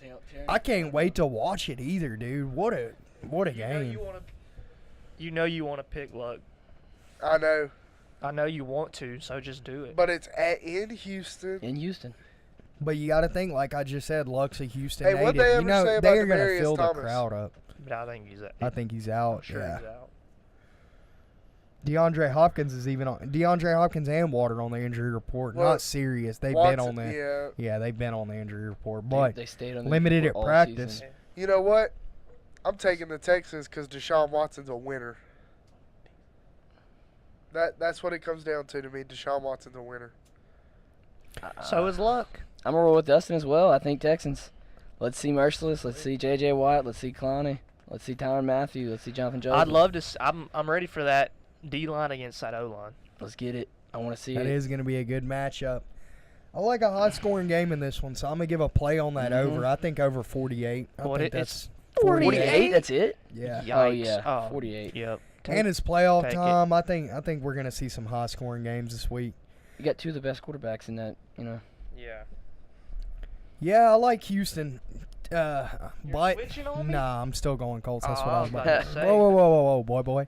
[SPEAKER 1] I can't wait to watch it either, dude. What a game.
[SPEAKER 2] You know you want to pick Luck.
[SPEAKER 3] I know,
[SPEAKER 2] I know you want to, so just do it.
[SPEAKER 3] but it's in Houston.
[SPEAKER 4] In Houston.
[SPEAKER 1] But you got to think, like I just said, Luck's a Houston
[SPEAKER 3] Hey,
[SPEAKER 1] native.
[SPEAKER 3] what'd they
[SPEAKER 1] You
[SPEAKER 3] ever
[SPEAKER 1] know,
[SPEAKER 3] say
[SPEAKER 1] they
[SPEAKER 3] about
[SPEAKER 1] are going to
[SPEAKER 3] Demaryius
[SPEAKER 1] fill the
[SPEAKER 3] Thomas?
[SPEAKER 1] crowd up.
[SPEAKER 2] But I think he's out.
[SPEAKER 1] I think he's out.
[SPEAKER 2] I'm sure
[SPEAKER 1] yeah.
[SPEAKER 2] he's out.
[SPEAKER 1] DeAndre Hopkins is even on. DeAndre Hopkins and Water on the injury report.
[SPEAKER 3] Well,
[SPEAKER 1] Not serious. They've
[SPEAKER 3] Watson,
[SPEAKER 1] been on the.
[SPEAKER 3] Yeah,
[SPEAKER 1] Yeah, they've been on the injury report, but
[SPEAKER 4] They stayed on the
[SPEAKER 1] limited
[SPEAKER 4] report
[SPEAKER 1] at
[SPEAKER 4] all
[SPEAKER 1] practice.
[SPEAKER 4] season.
[SPEAKER 3] you know what? I'm taking the Texans because Deshaun Watson's a winner. That's what it comes down to me. Deshaun Watson's a winner.
[SPEAKER 2] So is Luck.
[SPEAKER 4] I'm gonna roll with Dustin as well. I think Texans. Let's see Merciless. Let's see J.J. Watt. Let's see Clowney. Let's see Tyrann Matthew. Let's see Jonathan Joseph.
[SPEAKER 2] I'd love to. I'm ready for that D line against that O line.
[SPEAKER 4] Let's get it. I want to see
[SPEAKER 1] That
[SPEAKER 4] it.
[SPEAKER 1] is going to be a good matchup. I like a high-scoring game in this one, so I'm going to give a play on that over. I think over 48. I
[SPEAKER 2] What
[SPEAKER 1] think
[SPEAKER 2] it's
[SPEAKER 1] that's
[SPEAKER 4] 48? That's it?
[SPEAKER 1] Yeah.
[SPEAKER 2] Yikes.
[SPEAKER 4] Oh, yeah.
[SPEAKER 2] Oh,
[SPEAKER 4] 48.
[SPEAKER 2] Yep.
[SPEAKER 1] And it's playoff
[SPEAKER 2] take it.
[SPEAKER 1] time. I think we're going to see some high-scoring games this week.
[SPEAKER 4] You got two of the best quarterbacks in that,
[SPEAKER 2] Yeah.
[SPEAKER 1] Yeah, I like Houston.
[SPEAKER 2] You're
[SPEAKER 1] But
[SPEAKER 2] switching on me?
[SPEAKER 1] nah, I'm still going Colts. That's
[SPEAKER 2] Oh,
[SPEAKER 1] what I was about to
[SPEAKER 2] to say.
[SPEAKER 1] Whoa, boy.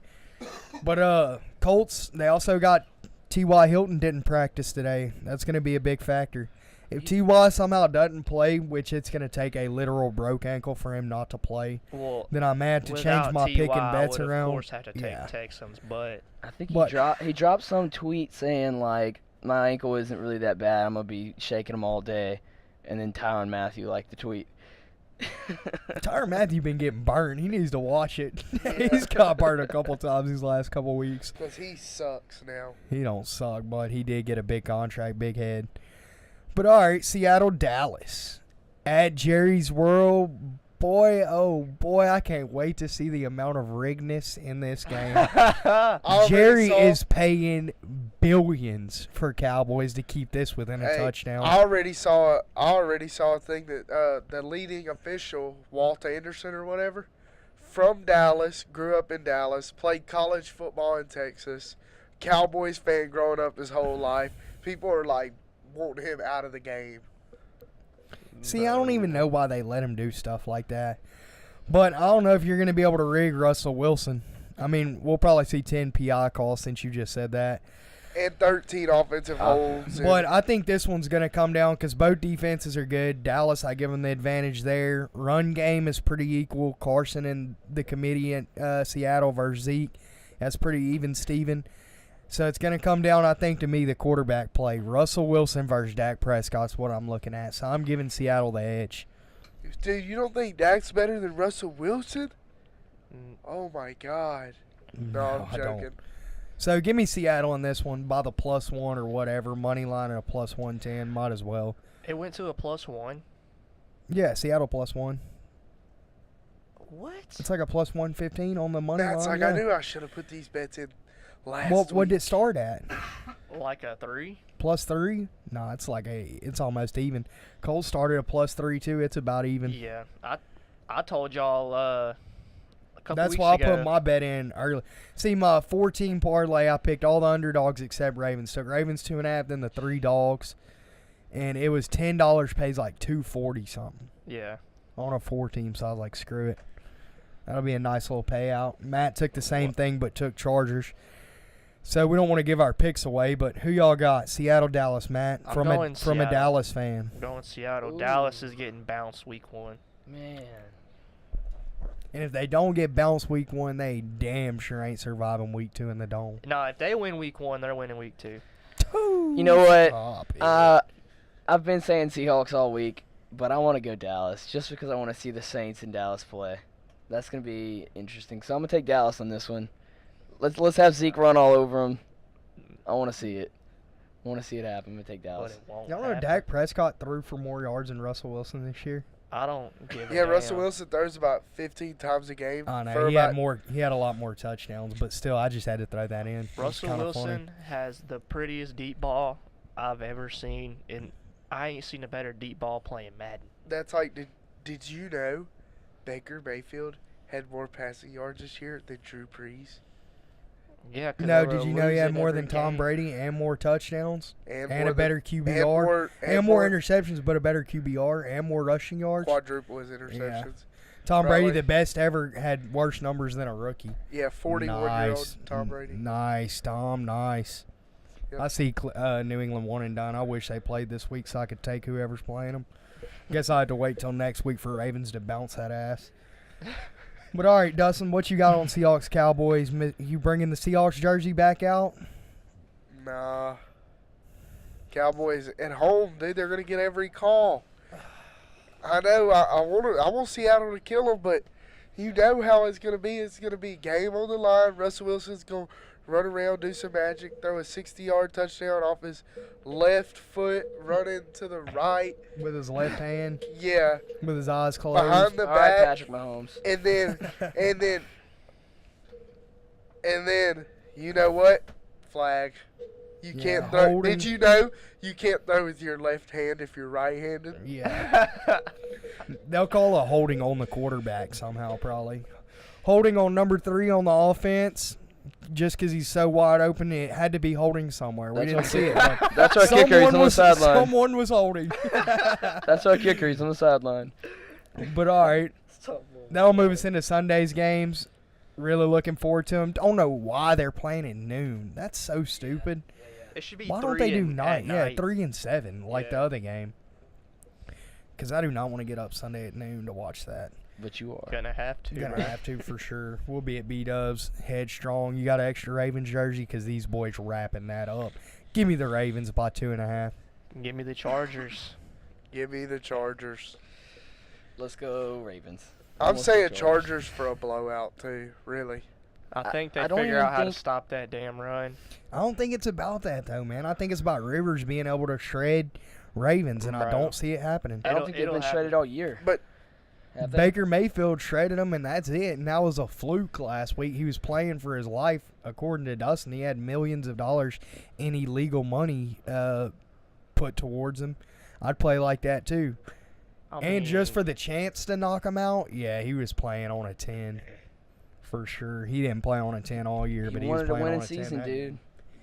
[SPEAKER 1] But Colts, they also got T.Y. Hilton didn't practice today. That's going to be a big factor. If T.Y. somehow doesn't play, which it's going to take a literal broke ankle for him not to play,
[SPEAKER 2] Well,
[SPEAKER 1] then I'm mad to change
[SPEAKER 2] without
[SPEAKER 1] my pick
[SPEAKER 2] T.Y.,
[SPEAKER 1] and bets
[SPEAKER 2] I would,
[SPEAKER 1] around.
[SPEAKER 2] Of course, have to take
[SPEAKER 1] Yeah.
[SPEAKER 2] Texans, but
[SPEAKER 4] I think
[SPEAKER 1] But-
[SPEAKER 4] he dropped some tweet saying, like, my ankle isn't really that bad. I'm going to be shaking them all day. And then Tyrann Mathieu liked the tweet.
[SPEAKER 1] Tyrann Mathieu been getting burned. He needs to watch it. He's got burned a couple times these last couple weeks.
[SPEAKER 3] Because he sucks now.
[SPEAKER 1] He don't suck, but he did get a big contract, big head. But all right, Seattle, Dallas. At Jerry's World, boy, oh boy, I can't wait to see the amount of rigness in this game.
[SPEAKER 3] Already
[SPEAKER 1] Jerry
[SPEAKER 3] saw-
[SPEAKER 1] is paying billions for Cowboys to keep this within a
[SPEAKER 3] Hey,
[SPEAKER 1] touchdown.
[SPEAKER 3] I already saw a thing that the leading official, Walt Anderson or whatever, from Dallas, grew up in Dallas, played college football in Texas, Cowboys fan growing up his whole life. People are like wanting him out of the game.
[SPEAKER 1] See, I don't even know why they let him do stuff like that. But I don't know if you're going to be able to rig Russell Wilson. I mean, we'll probably see 10 PI calls since you just said that.
[SPEAKER 3] And 13 offensive holds.
[SPEAKER 1] But I think this one's going to come down because both defenses are good. Dallas, I give them the advantage there. Run game is pretty equal. Carson and the committee in Seattle versus Zeke. That's pretty even, Steven. So it's going to come down, I think, to me, the quarterback play. Russell Wilson versus Dak Prescott's what I'm looking at. So I'm giving Seattle the edge.
[SPEAKER 3] Dude, you don't think Dak's better than Russell Wilson?
[SPEAKER 2] Mm.
[SPEAKER 3] Oh, my God. No,
[SPEAKER 1] I
[SPEAKER 3] I'm
[SPEAKER 1] don't.
[SPEAKER 3] joking.
[SPEAKER 1] So give me Seattle in this one by the +1 or whatever. Money line at a +110. Might as well.
[SPEAKER 2] it went to a +1.
[SPEAKER 1] Yeah, Seattle +1.
[SPEAKER 2] What?
[SPEAKER 1] It's like a +115 on the money
[SPEAKER 3] That's
[SPEAKER 1] line.
[SPEAKER 3] like I
[SPEAKER 1] yeah.
[SPEAKER 3] knew I should have put these bets in last
[SPEAKER 1] What
[SPEAKER 3] week.
[SPEAKER 1] did it start at?
[SPEAKER 2] Like a 3?
[SPEAKER 1] +3? No, it's like it's almost even. Cole started at +3 too. It's about even.
[SPEAKER 2] Yeah. I told y'all a couple
[SPEAKER 1] That's
[SPEAKER 2] weeks
[SPEAKER 1] why
[SPEAKER 2] ago.
[SPEAKER 1] I put my bet in early. See, my 14 parlay, I picked all the underdogs except Ravens. Took Ravens 2.5, then the 3 dogs, and it was $10 pays like $240 something
[SPEAKER 2] Yeah.
[SPEAKER 1] on a 4 team. So I was like, screw it. That'll be a nice little payout. Matt took the same thing but took Chargers. So we don't want to give our picks away, but who y'all got? Seattle, Dallas, Matt,
[SPEAKER 2] I'm
[SPEAKER 1] from
[SPEAKER 2] going
[SPEAKER 1] a
[SPEAKER 2] Seattle.
[SPEAKER 1] Dallas fan.
[SPEAKER 2] I'm going Seattle.
[SPEAKER 4] Ooh.
[SPEAKER 2] Dallas is getting bounced week 1.
[SPEAKER 4] Man.
[SPEAKER 1] And if they don't get bounced week 1, they damn sure ain't surviving week 2 in the dome.
[SPEAKER 2] No, if they win week 1, they're winning week 2.
[SPEAKER 4] You know what?
[SPEAKER 1] Stop it.
[SPEAKER 4] I've been saying Seahawks all week, but I want to go Dallas just because I want to see the Saints in Dallas play. That's going to be interesting. So I'm going to take Dallas on this one. Let's have Zeke run all over him. I want to see it. I want to see it happen. I'm going to take
[SPEAKER 2] But
[SPEAKER 4] Dallas.
[SPEAKER 2] it won't
[SPEAKER 1] Y'all know
[SPEAKER 2] happen.
[SPEAKER 1] Dak Prescott threw for more yards than Russell Wilson this year?
[SPEAKER 2] I don't give a
[SPEAKER 3] Yeah,
[SPEAKER 2] damn.
[SPEAKER 3] Russell Wilson throws about 15 times a game.
[SPEAKER 1] I know.
[SPEAKER 3] for
[SPEAKER 1] He
[SPEAKER 3] about-
[SPEAKER 1] had a lot more touchdowns, but still, I just had to throw that in. It's
[SPEAKER 2] Russell
[SPEAKER 1] kinda
[SPEAKER 2] Wilson has the prettiest deep ball I've ever seen, and I ain't seen a better deep ball playing Madden.
[SPEAKER 3] That's like, did you know Baker Mayfield had more passing yards this year than Drew Brees?
[SPEAKER 2] Yeah, 'cause
[SPEAKER 1] No,
[SPEAKER 2] they were
[SPEAKER 1] did you know he had
[SPEAKER 2] losing
[SPEAKER 1] more
[SPEAKER 2] every
[SPEAKER 1] than Tom
[SPEAKER 2] game.
[SPEAKER 1] Brady and more touchdowns and
[SPEAKER 3] more
[SPEAKER 1] a
[SPEAKER 3] than-
[SPEAKER 1] better QBR
[SPEAKER 3] and
[SPEAKER 1] more interceptions, but a better QBR and more rushing yards?
[SPEAKER 3] quadruple his interceptions.
[SPEAKER 1] Tom Brady,
[SPEAKER 3] probably.
[SPEAKER 1] the best ever, had worse numbers than a rookie.
[SPEAKER 3] Yeah, 41-year-old
[SPEAKER 1] Nice.
[SPEAKER 3] Tom Brady.
[SPEAKER 1] Nice, Tom. Nice.
[SPEAKER 3] Yep.
[SPEAKER 1] I see New England 1-and-done. I wish they played this week so I could take whoever's playing them. Guess I had to wait till next week for Ravens to bounce that ass. But all right, Dustin, what you got on Seahawks Cowboys? You bringing the Seahawks jersey back out?
[SPEAKER 3] Nah. Cowboys at home, dude, they're gonna get every call. I know. I want Seattle to kill them, but you know how it's gonna be. It's gonna be game on the line. Russell Wilson's gonna run around, do some magic, throw a 60-yard touchdown off his left foot, running to the right.
[SPEAKER 1] With his left hand,
[SPEAKER 3] Yeah,
[SPEAKER 1] with his eyes closed.
[SPEAKER 3] behind the
[SPEAKER 4] All right,
[SPEAKER 3] back,
[SPEAKER 4] Patrick Mahomes.
[SPEAKER 3] and then, you know what? flag. You
[SPEAKER 1] Yeah,
[SPEAKER 3] can't throw.
[SPEAKER 1] holding.
[SPEAKER 3] Did you know you can't throw with your left hand if you're right-handed?
[SPEAKER 1] Yeah. They'll call a holding on the quarterback somehow, probably. Holding on number 3 on the offense, just because he's so wide open, it had to be holding somewhere. We
[SPEAKER 4] That's
[SPEAKER 1] didn't
[SPEAKER 4] our
[SPEAKER 1] see it.
[SPEAKER 4] kicker.
[SPEAKER 1] But
[SPEAKER 4] That's our kicker. He's on the sideline.
[SPEAKER 1] Someone was holding.
[SPEAKER 4] That's our kicker. He's on the sideline.
[SPEAKER 1] But all right, that'll move us into Sunday's games. Really looking forward to them. Don't know why they're playing at noon. That's so stupid.
[SPEAKER 2] It should be
[SPEAKER 1] Why
[SPEAKER 2] 3
[SPEAKER 1] don't they do
[SPEAKER 2] at
[SPEAKER 1] night? Yeah,
[SPEAKER 2] night.
[SPEAKER 1] 3 and 7 like the
[SPEAKER 2] Yeah.
[SPEAKER 1] other game. Because I do not want to get up Sunday at noon to watch that.
[SPEAKER 4] But you are.
[SPEAKER 2] Gonna have to.
[SPEAKER 1] Gonna have to for sure. We'll be at B-Dubs, headstrong. You got an extra Ravens jersey because these boys wrapping that up. Give me the Ravens by 2.5.
[SPEAKER 2] Give me the Chargers.
[SPEAKER 3] Give me the Chargers.
[SPEAKER 4] Let's go Ravens.
[SPEAKER 3] I'm
[SPEAKER 4] Almost
[SPEAKER 3] saying
[SPEAKER 4] the
[SPEAKER 3] Chargers for a blowout too. Really.
[SPEAKER 2] I think they
[SPEAKER 4] I don't
[SPEAKER 2] figure
[SPEAKER 4] even
[SPEAKER 2] out how to
[SPEAKER 4] think-
[SPEAKER 2] stop that damn run.
[SPEAKER 1] I don't think it's about that though, man. I think it's about Rivers being able to shred Ravens, and I
[SPEAKER 2] Bro.
[SPEAKER 1] don't see it happening.
[SPEAKER 4] I don't
[SPEAKER 2] It'll-
[SPEAKER 4] think they've
[SPEAKER 2] it'll
[SPEAKER 4] been
[SPEAKER 2] happen.
[SPEAKER 4] shredded all year.
[SPEAKER 3] But
[SPEAKER 4] Have they?
[SPEAKER 1] Baker Mayfield shredded him, and that's it. And that was a fluke last week. He was playing for his life, according to Dustin. He had millions of dollars in illegal money put towards him. I'd play like that too. And just for the chance to knock him out, yeah, he was playing on a 10 for sure. He didn't play on a 10 all year, but
[SPEAKER 4] He
[SPEAKER 1] he was
[SPEAKER 4] wanted to
[SPEAKER 1] playing
[SPEAKER 4] win
[SPEAKER 1] on
[SPEAKER 4] a
[SPEAKER 1] a 10.
[SPEAKER 4] season, dude.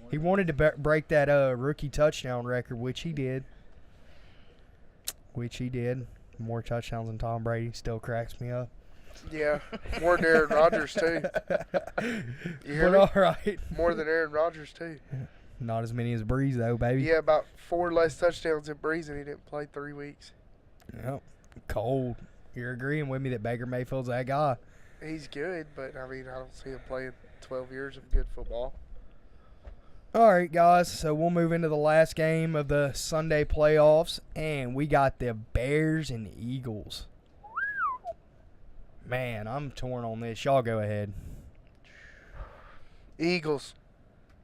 [SPEAKER 1] He wanted to break that rookie touchdown record, which he did. More touchdowns than Tom Brady. Still cracks me up.
[SPEAKER 3] yeah, more than Aaron Rodgers too. You hear
[SPEAKER 1] But
[SPEAKER 3] me?
[SPEAKER 1] all right.
[SPEAKER 3] More than Aaron Rodgers too.
[SPEAKER 1] Not as many as Breeze, though, baby.
[SPEAKER 3] Yeah, about 4 less touchdowns than Breeze, and he didn't play 3 weeks.
[SPEAKER 1] Yep. Cold. You're agreeing with me that Baker Mayfield's that guy.
[SPEAKER 3] He's good, but I mean, I don't see him playing 12 years of good football.
[SPEAKER 1] All right, guys. So we'll move into the last game of the Sunday playoffs, and we got the Bears and Eagles. Man, I'm torn on this. Y'all go ahead.
[SPEAKER 3] Eagles.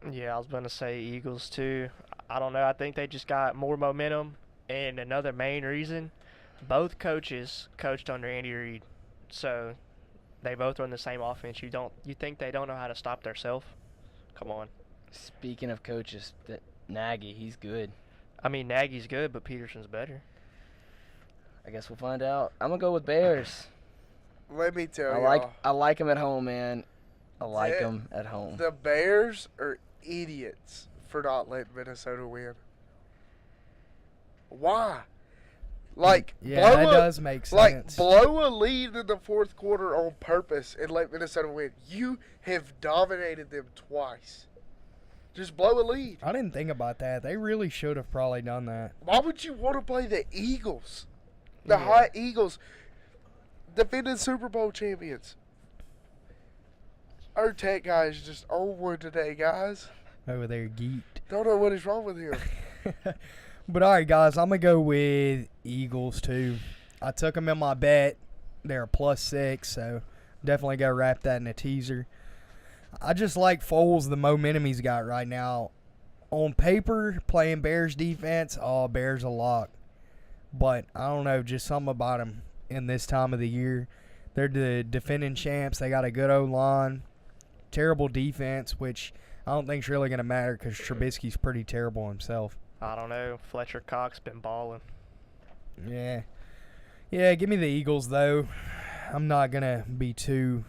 [SPEAKER 2] Yeah, I was going to say Eagles too. I don't know. I think they just got more momentum. And another main reason, both coaches coached under Andy Reid. So they both run the same offense. You think they don't know how to stop themselves? Come on.
[SPEAKER 4] Speaking of coaches, that Nagy, he's good.
[SPEAKER 2] I mean, Nagy's good, but Peterson's better.
[SPEAKER 4] I guess we'll find out. I'm gonna go with Bears.
[SPEAKER 3] Let me tell
[SPEAKER 4] I
[SPEAKER 3] y'all.
[SPEAKER 4] like him at home, man. I like
[SPEAKER 3] Yeah.
[SPEAKER 4] him at home.
[SPEAKER 3] The Bears are idiots for not letting Minnesota win. Why? Like,
[SPEAKER 1] Yeah, that does make sense.
[SPEAKER 3] blow a lead in the fourth quarter on purpose and let Minnesota win. You have dominated them twice. Just blow a lead.
[SPEAKER 1] I didn't think about that. They really should have probably done that.
[SPEAKER 3] Why would you want to play the Eagles? The
[SPEAKER 2] Yeah.
[SPEAKER 3] hot Eagles. Defending Super Bowl champions. Our tech guy is just on one today, guys.
[SPEAKER 1] Over there, geeked.
[SPEAKER 3] Don't know what is wrong with him.
[SPEAKER 1] But all right, guys, I'm going to go with Eagles, too. I took them in my bet. They're +6, so definitely got to wrap that in a teaser. I just like Foles, the momentum he's got right now. On paper, playing Bears defense, Bears a lock. But I don't know, just something about them in this time of the year. They're the defending champs. They got a good O-line. Terrible defense, which I don't think is really going to matter because Trubisky's pretty terrible himself.
[SPEAKER 2] I don't know. Fletcher Cox been balling.
[SPEAKER 1] Yeah. Yeah, give me the Eagles, though. I'm not going to be too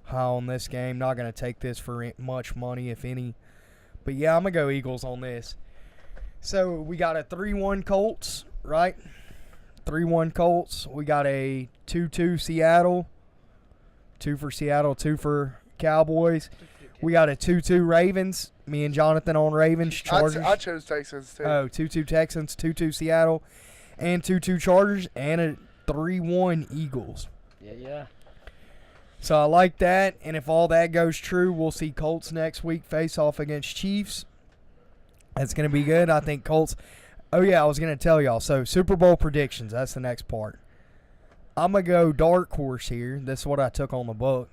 [SPEAKER 1] high on this game. Not going to take this for much money, if any. But, yeah, I'm going to go Eagles on this. So, we got a 3-1 Colts, right? 3-1 Colts. We got a 2-2 Seattle. 2 for Seattle, 2 for Cowboys. We got a 2-2 Ravens. Me and Jonathan on Ravens. Chargers.
[SPEAKER 3] I chose Texans, too.
[SPEAKER 1] 2-2 Texans, 2-2 Seattle, and 2-2 Chargers, and a 3-1 Eagles.
[SPEAKER 4] Yeah.
[SPEAKER 1] So I like that, and if all that goes true, we'll see Colts next week face off against Chiefs. That's going to be good. I think Colts. Oh, yeah, I was going to tell y'all. So Super Bowl predictions, that's the next part. I'm going to go dark horse here. This is what I took on the book.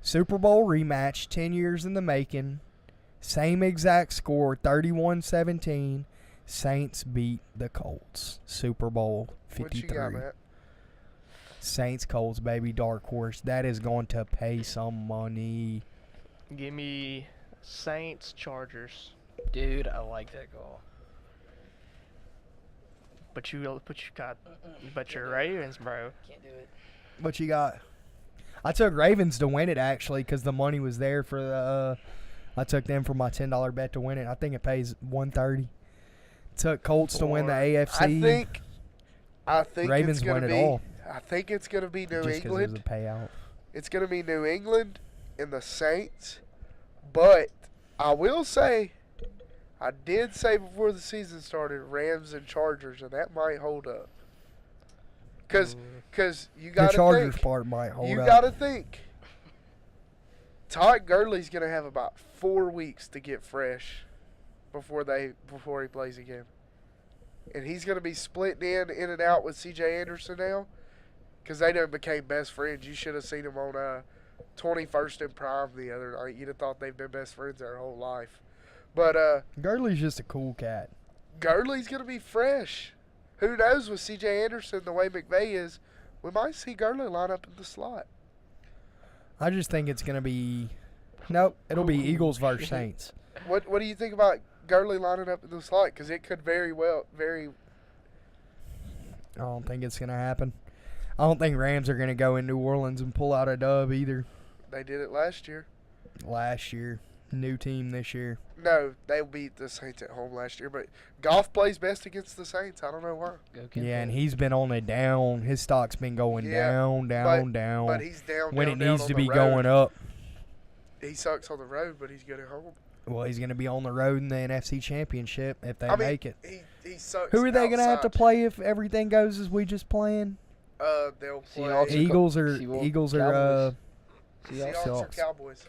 [SPEAKER 1] Super Bowl rematch, 10 years in the making. Same exact score, 31-17. Saints beat the Colts. Super Bowl 53.
[SPEAKER 3] What you got, Matt?
[SPEAKER 1] Saints, Colts, baby, dark horse. That is going to pay some money.
[SPEAKER 2] Give me Saints, Chargers.
[SPEAKER 4] Dude, I like that call.
[SPEAKER 2] But you got, but your Ravens, bro.
[SPEAKER 4] Can't do it.
[SPEAKER 1] What you got? I took Ravens to win it, actually, because the money was there for the I took them for my $10 bet to win it. I think it pays $130. Took Colts to win the AFC.
[SPEAKER 3] I think
[SPEAKER 1] Ravens
[SPEAKER 3] it's gonna
[SPEAKER 1] win it
[SPEAKER 3] be,
[SPEAKER 1] all.
[SPEAKER 3] I think it's going to be New
[SPEAKER 1] Just because it was
[SPEAKER 3] England.
[SPEAKER 1] a payout.
[SPEAKER 3] It's going to be New England and the Saints. But I will say, I did say before the season started, Rams and Chargers, and that might hold up. Because you got
[SPEAKER 1] The
[SPEAKER 3] to
[SPEAKER 1] Chargers
[SPEAKER 3] think.
[SPEAKER 1] part might hold
[SPEAKER 3] You
[SPEAKER 1] up.
[SPEAKER 3] got to think. Todd Gurley's going to have about 4 weeks to get fresh before he plays again. And he's going to be splitting in and out with C.J. Anderson now because they done became best friends. You should have seen them on 21st and Prime the other night. You'd have thought they've been best friends their whole life. But
[SPEAKER 1] Gurley's just a cool cat.
[SPEAKER 3] Gurley's going to be fresh. Who knows with C.J. Anderson, the way McVay is, we might see Gurley line up in the slot.
[SPEAKER 1] I just think it's going to be – nope, it'll be Eagles versus Saints.
[SPEAKER 3] What do you think about Gurley lining up in the slot? Because it could very.
[SPEAKER 1] I don't think it's going to happen. I don't think Rams are going to go in New Orleans and pull out a dub either.
[SPEAKER 3] They did it last year.
[SPEAKER 1] Last year. New team this year.
[SPEAKER 3] No, they beat the Saints at home last year. But Goff plays best against the Saints. I don't know why.
[SPEAKER 1] Yeah, and he's been on a down. His stock's been going down.
[SPEAKER 3] But he's down.
[SPEAKER 1] When
[SPEAKER 3] down,
[SPEAKER 1] it needs
[SPEAKER 3] down
[SPEAKER 1] to
[SPEAKER 3] on
[SPEAKER 1] be
[SPEAKER 3] the road.
[SPEAKER 1] going up.
[SPEAKER 3] He sucks on the road, but he's good at home.
[SPEAKER 1] Well, he's going to be on the road in the NFC Championship if they make it.
[SPEAKER 3] He sucks.
[SPEAKER 1] Who are they going to have to
[SPEAKER 3] outside.
[SPEAKER 1] play if everything goes as we just planned?
[SPEAKER 3] They'll play
[SPEAKER 4] Seahawks.
[SPEAKER 1] Eagles or
[SPEAKER 3] Seahawks or
[SPEAKER 1] Seahawks.
[SPEAKER 3] Cowboys.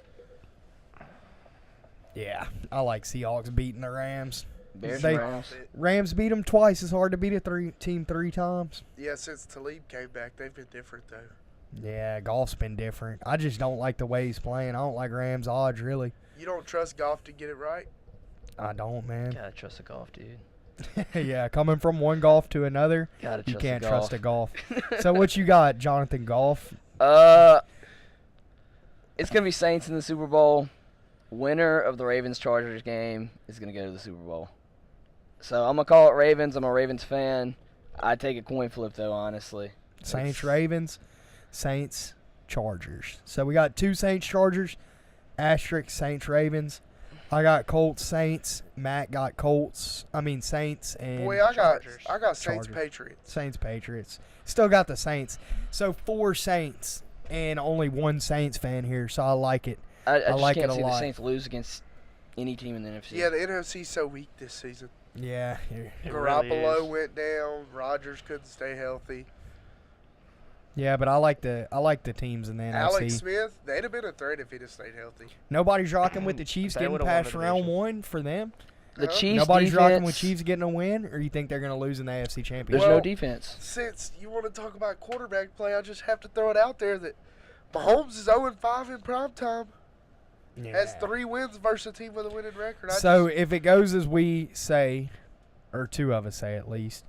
[SPEAKER 1] Yeah, I like Seahawks beating the Rams.
[SPEAKER 4] Bears
[SPEAKER 1] They-
[SPEAKER 4] and Rams.
[SPEAKER 1] Rams beat them twice. It's hard to beat a team three times.
[SPEAKER 3] Yeah, since Talib came back, they've been different though.
[SPEAKER 1] Yeah, golf's been different. I just don't like the way he's playing. I don't like Rams odds, really.
[SPEAKER 3] You don't trust Goff to get it right?
[SPEAKER 1] I don't, man.
[SPEAKER 4] Gotta trust the golf, dude.
[SPEAKER 1] Yeah, coming from one golf to another,
[SPEAKER 4] Gotta trust
[SPEAKER 1] you can't
[SPEAKER 4] the
[SPEAKER 1] trust
[SPEAKER 4] golf.
[SPEAKER 1] a golf. So what you got, Jonathan Golf?
[SPEAKER 4] It's gonna be Saints in the Super Bowl. Winner of the Ravens-Chargers game is gonna go to the Super Bowl. So I'm gonna call it Ravens. I'm a Ravens fan. I'd take a coin flip though, honestly.
[SPEAKER 1] Saints, Ravens, Saints, Chargers. So we got 2 Saints, Chargers, asterisk Saints, Ravens. I got Colts, Saints. Matt got Saints and
[SPEAKER 3] Boy, I got Saints
[SPEAKER 1] Chargers.
[SPEAKER 3] Patriots.
[SPEAKER 1] Saints, Patriots. Still got the Saints. So 4 Saints and only 1 Saints fan here, so I like it.
[SPEAKER 4] I just
[SPEAKER 1] like
[SPEAKER 4] can't
[SPEAKER 1] it a
[SPEAKER 4] see the
[SPEAKER 1] lot.
[SPEAKER 4] Saints lose against any team in the NFC.
[SPEAKER 3] Yeah, the NFC's so weak this season.
[SPEAKER 1] Yeah.
[SPEAKER 2] It
[SPEAKER 3] Garoppolo
[SPEAKER 2] really is.
[SPEAKER 3] went down. Rodgers couldn't stay healthy.
[SPEAKER 1] Yeah, but I like the teams in the
[SPEAKER 3] Alex
[SPEAKER 1] NFC.
[SPEAKER 3] Smith, they'd have been a threat if he'd have stayed healthy.
[SPEAKER 1] Nobody's rocking with the Chiefs
[SPEAKER 2] They
[SPEAKER 1] getting
[SPEAKER 2] would've won
[SPEAKER 1] past
[SPEAKER 2] the
[SPEAKER 1] round
[SPEAKER 2] division.
[SPEAKER 1] 1 for them.
[SPEAKER 4] The
[SPEAKER 3] Huh?
[SPEAKER 4] Chiefs
[SPEAKER 1] Nobody's
[SPEAKER 4] defense,
[SPEAKER 1] rocking with Chiefs getting a win, or you think they're going to lose in the AFC
[SPEAKER 4] There's
[SPEAKER 1] Championship?
[SPEAKER 3] Well,
[SPEAKER 4] no defense.
[SPEAKER 3] Since you want to talk about quarterback play, I just have to throw it out there that Mahomes is 0-5 in primetime. Has 3 wins versus a team with a winning record.
[SPEAKER 1] So if it goes as we say, or 2 of us say at least,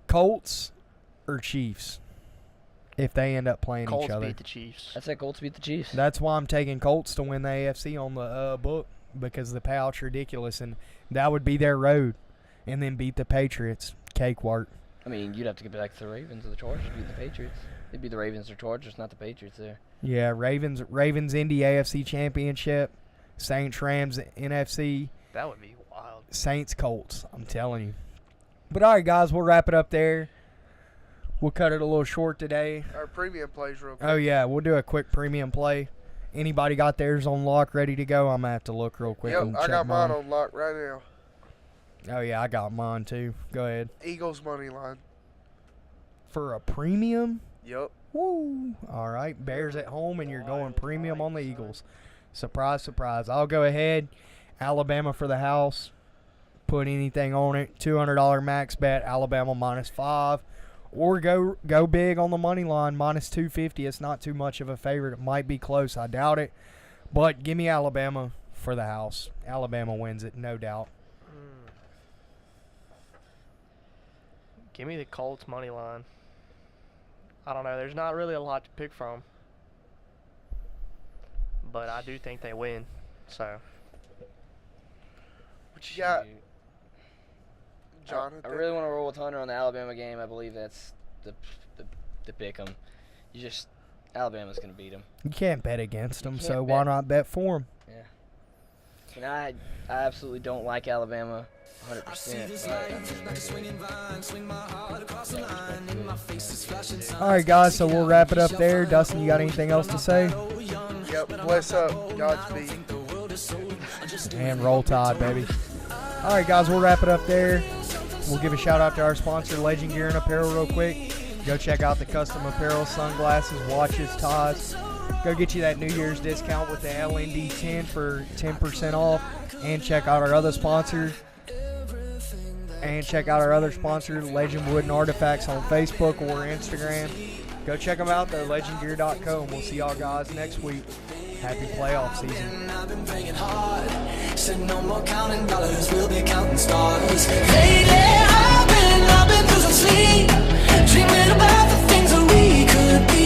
[SPEAKER 1] Colts or Chiefs, if they end up playing
[SPEAKER 2] Colts
[SPEAKER 1] each other.
[SPEAKER 2] beat the Chiefs.
[SPEAKER 4] I said Colts beat the Chiefs.
[SPEAKER 1] That's why I'm taking Colts to win the AFC on the book, because the payout's ridiculous, and that would be their road. And then beat the Patriots. Cakewalk.
[SPEAKER 4] I mean, you'd have to get back to the Ravens or the Chargers beat the Patriots. It'd be the Ravens or Chargers, not the Patriots there.
[SPEAKER 1] Yeah, Ravens Indy AFC Championship, Saints Rams NFC,
[SPEAKER 2] That would be wild.
[SPEAKER 1] Saints Colts. I'm telling you. But all right, guys, we'll wrap it up there. We'll cut it a little short today.
[SPEAKER 3] Our premium plays real quick.
[SPEAKER 1] Oh yeah, we'll do a quick premium play. Anybody got theirs on lock ready to go? I'm gonna have to look real quick.
[SPEAKER 3] Yep,
[SPEAKER 1] and
[SPEAKER 3] I
[SPEAKER 1] check
[SPEAKER 3] got mine on lock right now.
[SPEAKER 1] Oh yeah, I got mine too. Go ahead.
[SPEAKER 3] Eagles money line.
[SPEAKER 1] For a premium.
[SPEAKER 3] Yep.
[SPEAKER 1] Woo! All right, Bears at home, and you're going premium on the Eagles. Surprise, surprise. I'll go ahead. Alabama for the house. Put anything on it. $200 max bet. Alabama -5. Or go big on the money line, -250. It's not too much of a favorite. It might be close. I doubt it. But give me Alabama for the house. Alabama wins it, no doubt.
[SPEAKER 2] Give me the Colts money line. I don't know. There's not really a lot to pick from. But I do think they win. So
[SPEAKER 3] What you got, Jonathan?
[SPEAKER 4] I really want to roll with Hunter on the Alabama game. I believe that's the pick 'em. Alabama's going to beat them.
[SPEAKER 1] You can't bet against them,
[SPEAKER 4] can't
[SPEAKER 1] so
[SPEAKER 4] bet.
[SPEAKER 1] why not bet for them?
[SPEAKER 4] Yeah. And I absolutely don't like Alabama 100%.
[SPEAKER 1] All right, guys, so we'll wrap it up there. Dustin, you got anything else to say?
[SPEAKER 3] Yep, bless up. Godspeed.
[SPEAKER 1] And roll tide, baby. All right, guys, we'll wrap it up there. We'll give a shout-out to our sponsor, Legend Gear and Apparel, real quick. Go check out the custom apparel, sunglasses, watches, ties. Go get you that New Year's discount with the LND10 for 10% off. And check out our other sponsor. Legend Wood and Artifacts, on Facebook or Instagram. Go check them out, though, legendgear.co. We'll see y'all guys next week. Happy playoff season.
[SPEAKER 5] I've been praying hard. Said no more counting dollars, we'll be counting stars. Lately, I've been losing sleep, dreaming about the things that we could be.